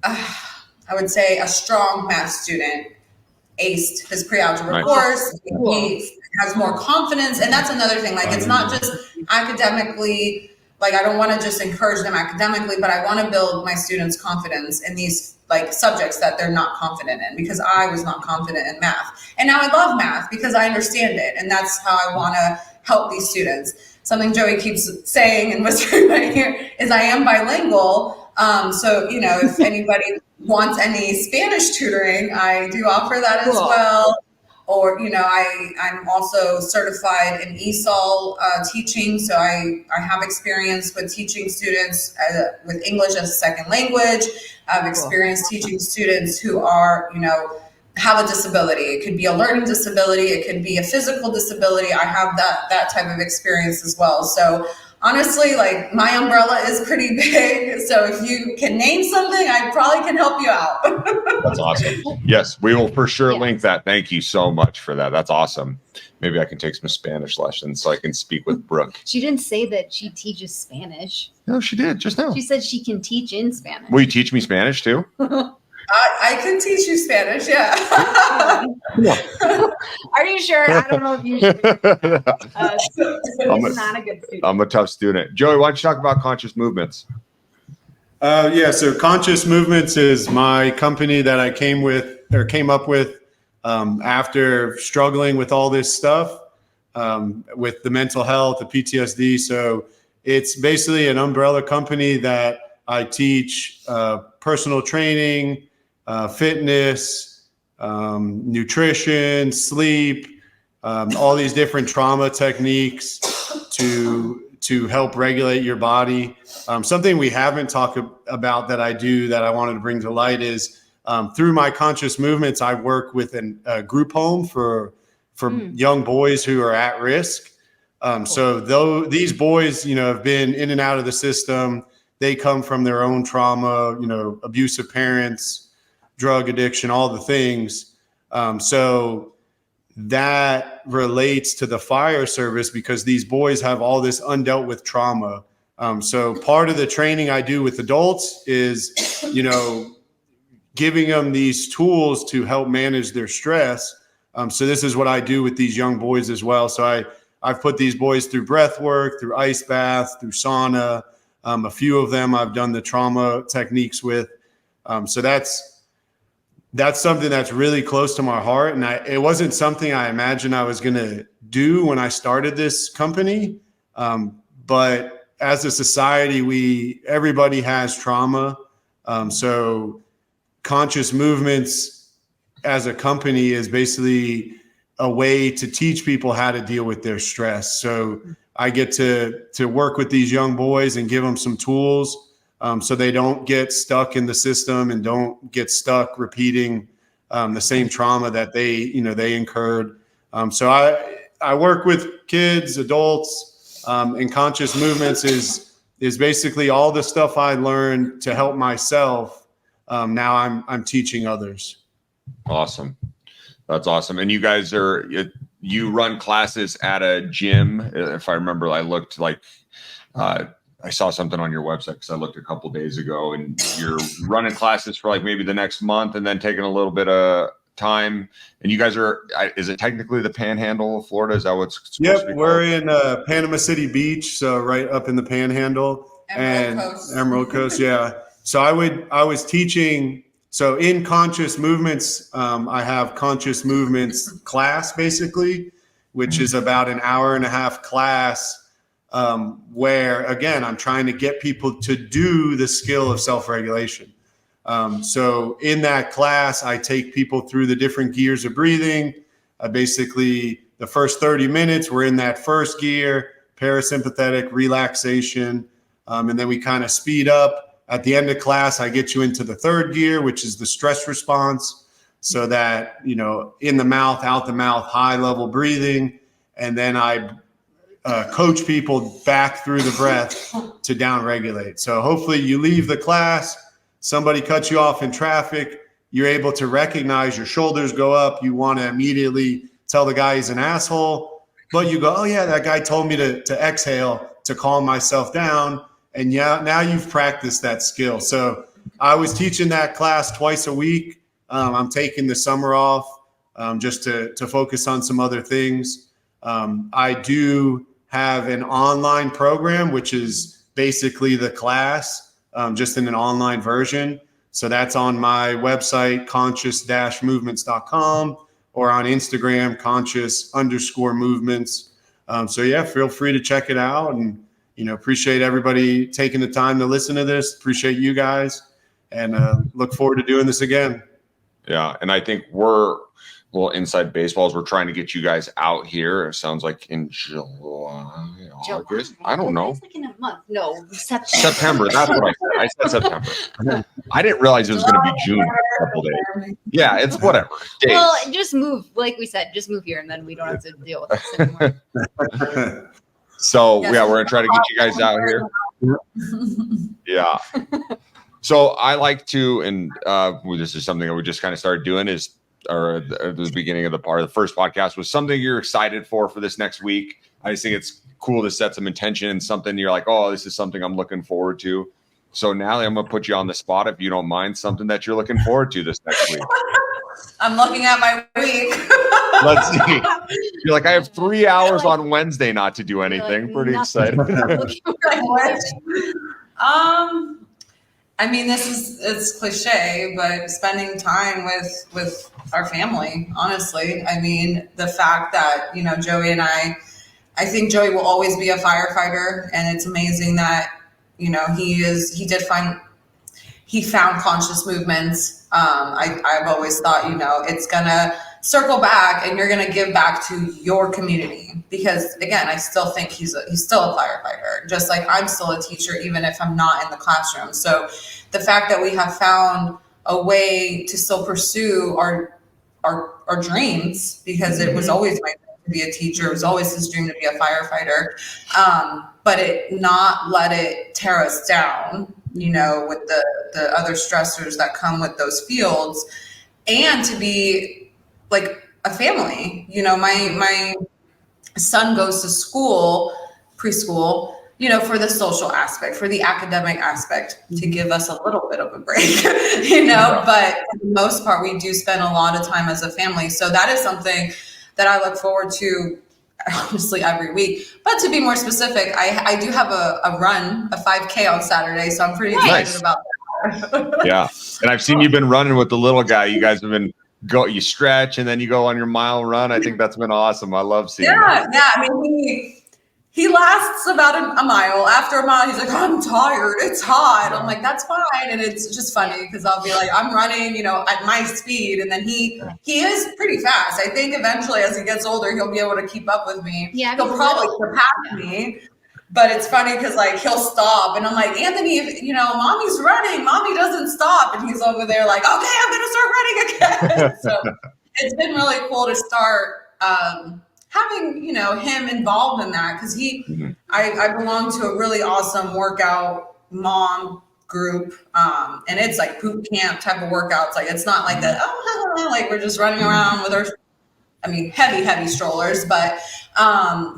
I would say a strong math student, aced his pre-algebra course. He has more confidence, and that's another thing. Like, it's not just academically like, I don't want to just encourage them academically, but I want to build my students' confidence in these like subjects that they're not confident in, because I was not confident in math. And now I love math because I understand it. And that's how I want to help these students. Something Joey keeps saying and whispering right here is I am bilingual. So, you know, if anybody wants any Spanish tutoring, I do offer that as well. Or, you know, I'm also certified in ESOL teaching. So I have experience with teaching students with English as a second language. I've experienced teaching students who are, you know, have a disability. It could be a learning disability. It could be a physical disability. I have that type of experience as well. So honestly, like, my umbrella is pretty big. So if you can name something, I probably can help you out. That's awesome. Yes, we will for sure link that. Thank you so much for that. That's awesome. Maybe I can take some Spanish lessons so I can speak with Brooke. She didn't say that she teaches Spanish. No, she did just now. She said she can teach in Spanish. Will you teach me Spanish too? I can teach you Spanish, yeah. Are you sure? I don't know if you should. Not a good student. I'm a tough student. Joey, why don't you talk about conscious movements? So Conscious Movements is my company that I came up with after struggling with all this stuff, with the mental health, the PTSD. So it's basically an umbrella company that I teach personal training, fitness, nutrition, sleep, all these different trauma techniques to help regulate your body. Something we haven't talked about that I do that I wanted to bring to light is through my Conscious Movements, I work with a group home for young boys who are at risk. So though these boys, you know, have been in and out of the system, they come from their own trauma, you know, abusive parents, drug addiction, all the things. So that relates to the fire service because these boys have all this undealt with trauma. So part of the training I do with adults is, you know, giving them these tools to help manage their stress. So this is what I do with these young boys as well. So I've put these boys through breath work, through ice baths, through sauna. A few of them I've done the trauma techniques with. So that's something that's really close to my heart. And it wasn't something I imagined I was going to do when I started this company. But as a society, everybody has trauma. So Conscious Movements as a company is basically a way to teach people how to deal with their stress. So I get to work with these young boys and give them some tools so they don't get stuck in the system and don't get stuck repeating the same trauma that they incurred. So I work with kids, adults, and Conscious Movements is basically all the stuff I learned to help myself. Now I'm teaching others. Awesome. That's awesome. And you guys you run classes at a gym. If I remember, I looked like, I saw something on your website because I looked a couple days ago, and you're running classes for like maybe the next month and then taking a little bit of time. And you guys is it technically the Panhandle of Florida? Is that what's supposed to be we're called? in Panama City Beach. So right up in the Panhandle. Emerald Coast. Yeah. So I was teaching. So in Conscious Movements, I have Conscious Movements class basically, which is about an hour and a half class where, again, I'm trying to get people to do the skill of self-regulation. So in that class, I take people through the different gears of breathing. Basically, the first 30 minutes, we're in that first gear, parasympathetic relaxation, and then we kind of speed up. At the end of class, I get you into the third gear, which is the stress response, so that, you know, in the mouth, out the mouth, high level breathing. And then I coach people back through the breath to down regulate. So hopefully you leave the class, somebody cuts you off in traffic, you're able to recognize your shoulders go up. You want to immediately tell the guy he's an asshole, but you go, oh yeah, that guy told me to exhale to calm myself down. And yeah, now you've practiced that skill. So I was teaching that class twice a week. I'm taking the summer off just to focus on some other things. I do have an online program, which is basically the class, just in an online version. So that's on my website, conscious-movements.com, or on Instagram, conscious_movements. So yeah, feel free to check it out, and appreciate everybody taking the time to listen to this. Appreciate you guys, and look forward to doing this again. Yeah, and I think Inside Baseballs, we're trying to get you guys out here. It sounds like in July, August. I don't know. It's like in a month. No, September. September. That's what I said. I said September. I didn't realize it was going to be June in a couple days. Yeah, it's whatever. Days. Well, just move. Like we said, just move here, and then we don't have to deal with this anymore. So yeah, we're going to try to get you guys out here. Yeah. So I like to, and this is something that we just kind of started doing at the beginning of the first podcast, was something you're excited for this next week. I just think it's cool to set some intention and something you're like, oh, this is something I'm looking forward to. So Natalie, I'm going to put you on the spot, if you don't mind, something that you're looking forward to this next week. I'm looking at my week. Let's see. You're like, I have 3 hours on Wednesday not to do anything. Pretty excited. I mean, it's cliche, but spending time with our family, honestly. I mean, the fact that, Joey and I think Joey will always be a firefighter, and it's amazing that, he found conscious movements. I've always thought, it's gonna circle back and you're gonna give back to your community, because again, I still think he's still a firefighter, just like I'm still a teacher, even if I'm not in the classroom. So the fact that we have found a way to still pursue our dreams, because it was always my dream to be a teacher, it was always his dream to be a firefighter, but not let it tear us down, with the other stressors that come with those fields, and to be like a family. My son goes to preschool, for the social aspect, for the academic aspect, to give us a little bit of a break, but for the most part, we do spend a lot of time as a family. So that is something that I look forward to, honestly, every week. But to be more specific, I do have a run, a 5K on Saturday, so I'm pretty excited about that. Yeah, and I've seen you've been running with the little guy. You guys have been you stretch and then you go on your mile run. I think that's been awesome. I love seeing that. Yeah. I mean, he lasts about a mile. After a mile, he's like, I'm tired. It's hot. I'm like, that's fine. And it's just funny because I'll be like, I'm running, at my speed. And then he is pretty fast. I think eventually as he gets older, he'll be able to keep up with me. Yeah, he'll probably surpass me. But it's funny because he'll stop and I'm like, Anthony, mommy's running. Mommy doesn't stop. And he's over there like, okay, I'm going to start running again. So it's been really cool to start having, him involved in that, because I belong to a really awesome workout mom group. And it's like boot camp type of workouts. Like, it's not like that, like we're just running around with our, heavy strollers, but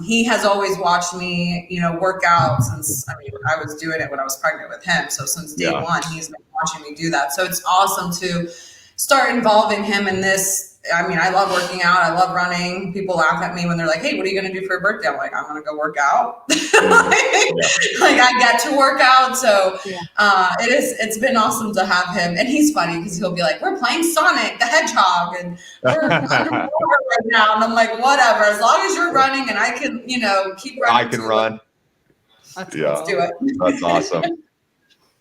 he has always watched me, work out since, I was doing it when I was pregnant with him. So since day one, he's been watching me do that. So it's awesome to start involving him in this. I love working out. I love running. People laugh at me when they're like, hey, what are you going to do for your birthday? I'm like, I'm going to go work out. Like I get to work out. So it's been awesome to have him. And he's funny because he'll be like, we're playing Sonic the Hedgehog and we're underwater right now. And I'm like, whatever, as long as you're running and I can, keep running. I can run. Let's do it. That's awesome.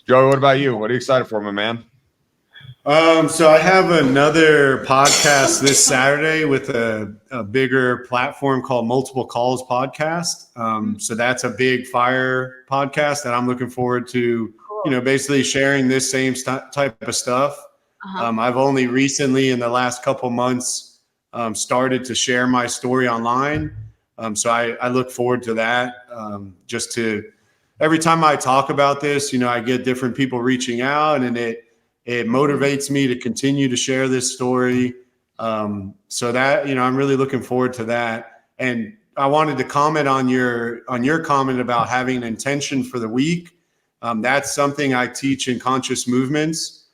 Joey, what about you? What are you excited for, my man? So I have another podcast this Saturday with a bigger platform called Multiple Calls Podcast. So that's a big fire podcast that I'm looking forward to, basically sharing this same type of stuff. I've only recently in the last couple months started to share my story online. So I look forward to that. Every time I talk about this, I get different people reaching out, and it motivates me to continue to share this story. So that, I'm really looking forward to that. And I wanted to comment on your comment about having an intention for the week. That's something I teach in Conscious Movements.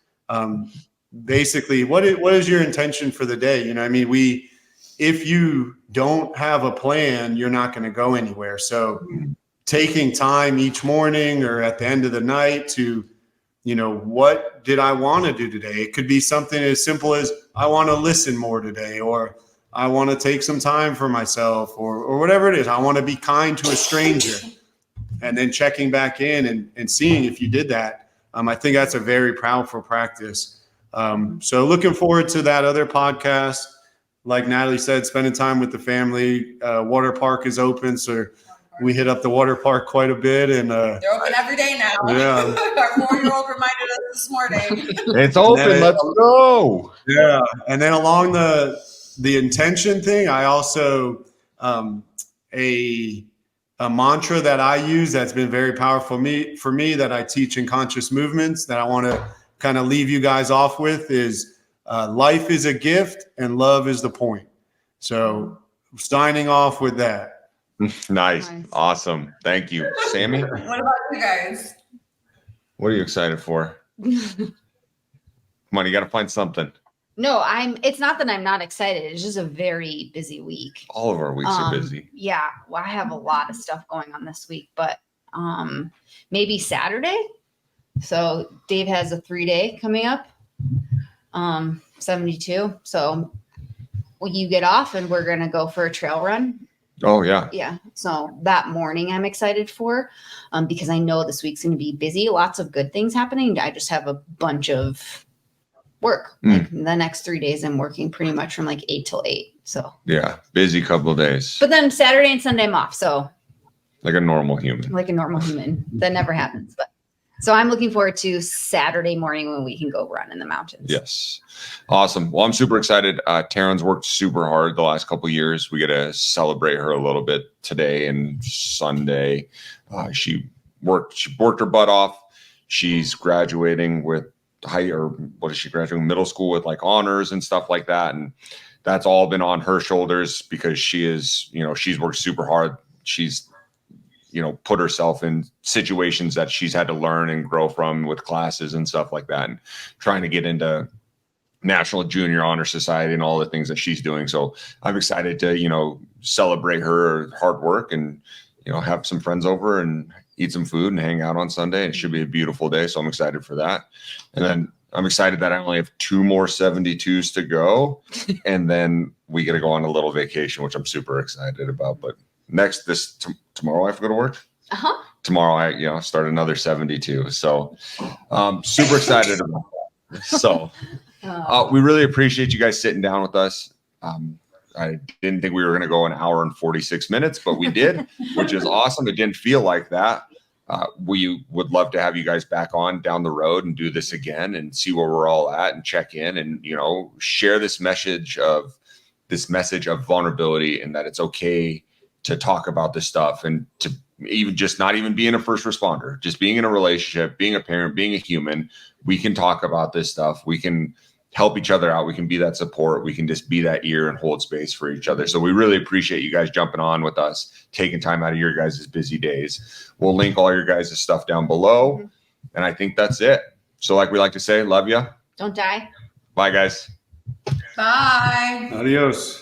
Basically, what is your intention for the day? If you don't have a plan, you're not going to go anywhere. So taking time each morning or at the end of the night to, what did I want to do today? It could be something as simple as I want to listen more today, or I want to take some time for myself, or whatever it is. I want to be kind to a stranger, and then checking back in and seeing if you did that. I think that's a very powerful practice. So looking forward to that other podcast. Like Natalie said, spending time with the family. Water park is open, so we hit up the water park quite a bit. And they're open every day now. Yeah. Our 4-year-old reminded us this morning. It's open. Let's go. Yeah. And then along the intention thing, I also a mantra that I use that's been very powerful for me that I teach in conscious movements that I want to kind of leave you guys off with is life is a gift and love is the point. So signing off with that. Nice. Awesome. Thank you. Sammy? What about you guys? What are you excited for? Come on, you got to find something. No, it's not that I'm not excited. It's just a very busy week. All of our weeks are busy. Yeah. Well, I have a lot of stuff going on this week, but maybe Saturday. So Dave has a 3-day coming up, 72. So you get off and we're going to go for a trail run. Oh, yeah. Yeah. So that morning I'm excited for because I know this week's going to be busy. Lots of good things happening. I just have a bunch of work. Like the next 3 days I'm working pretty much from like 8 till 8. So yeah, busy couple of days. But then Saturday and Sunday I'm off. So like a normal human. That never happens. But so I'm looking forward to Saturday morning when we can go run in the mountains. Yes. Awesome. Well, I'm super excited. Taryn's worked super hard the last couple of years. We get to celebrate her a little bit today and Sunday. She worked her butt off. She's graduating with graduating middle school with like honors and stuff like that. And that's all been on her shoulders because she's worked super hard. She's, put herself in situations that she's had to learn and grow from with classes and stuff like that, and trying to get into National Junior Honor Society and all the things that she's doing. So I'm excited to, celebrate her hard work and, have some friends over and eat some food and hang out on Sunday. It should be a beautiful day. So I'm excited for that. And then I'm excited that I only have 2 more 72s to go. And then we get to go on a little vacation, which I'm super excited about. But tomorrow I have to go to work. Tomorrow I start another 72. So super excited about that. So we really appreciate you guys sitting down with us. I didn't think we were going to go an hour and 46 minutes, but we did, which is awesome. It didn't feel like that. We would love to have you guys back on down the road and do this again and see where we're all at and check in and, share this message of vulnerability and that it's okay to talk about this stuff and to even just not even being a first responder, just being in a relationship, being a parent, being a human. We can talk about this stuff. We can help each other out. We can be that support. We can just be that ear and hold space for each other. So we really appreciate you guys jumping on with us, taking time out of your guys' busy days. We'll link all your guys' stuff down below. And I think that's it. So like we like to say, love ya. Don't die. Bye, guys. Bye. Adios.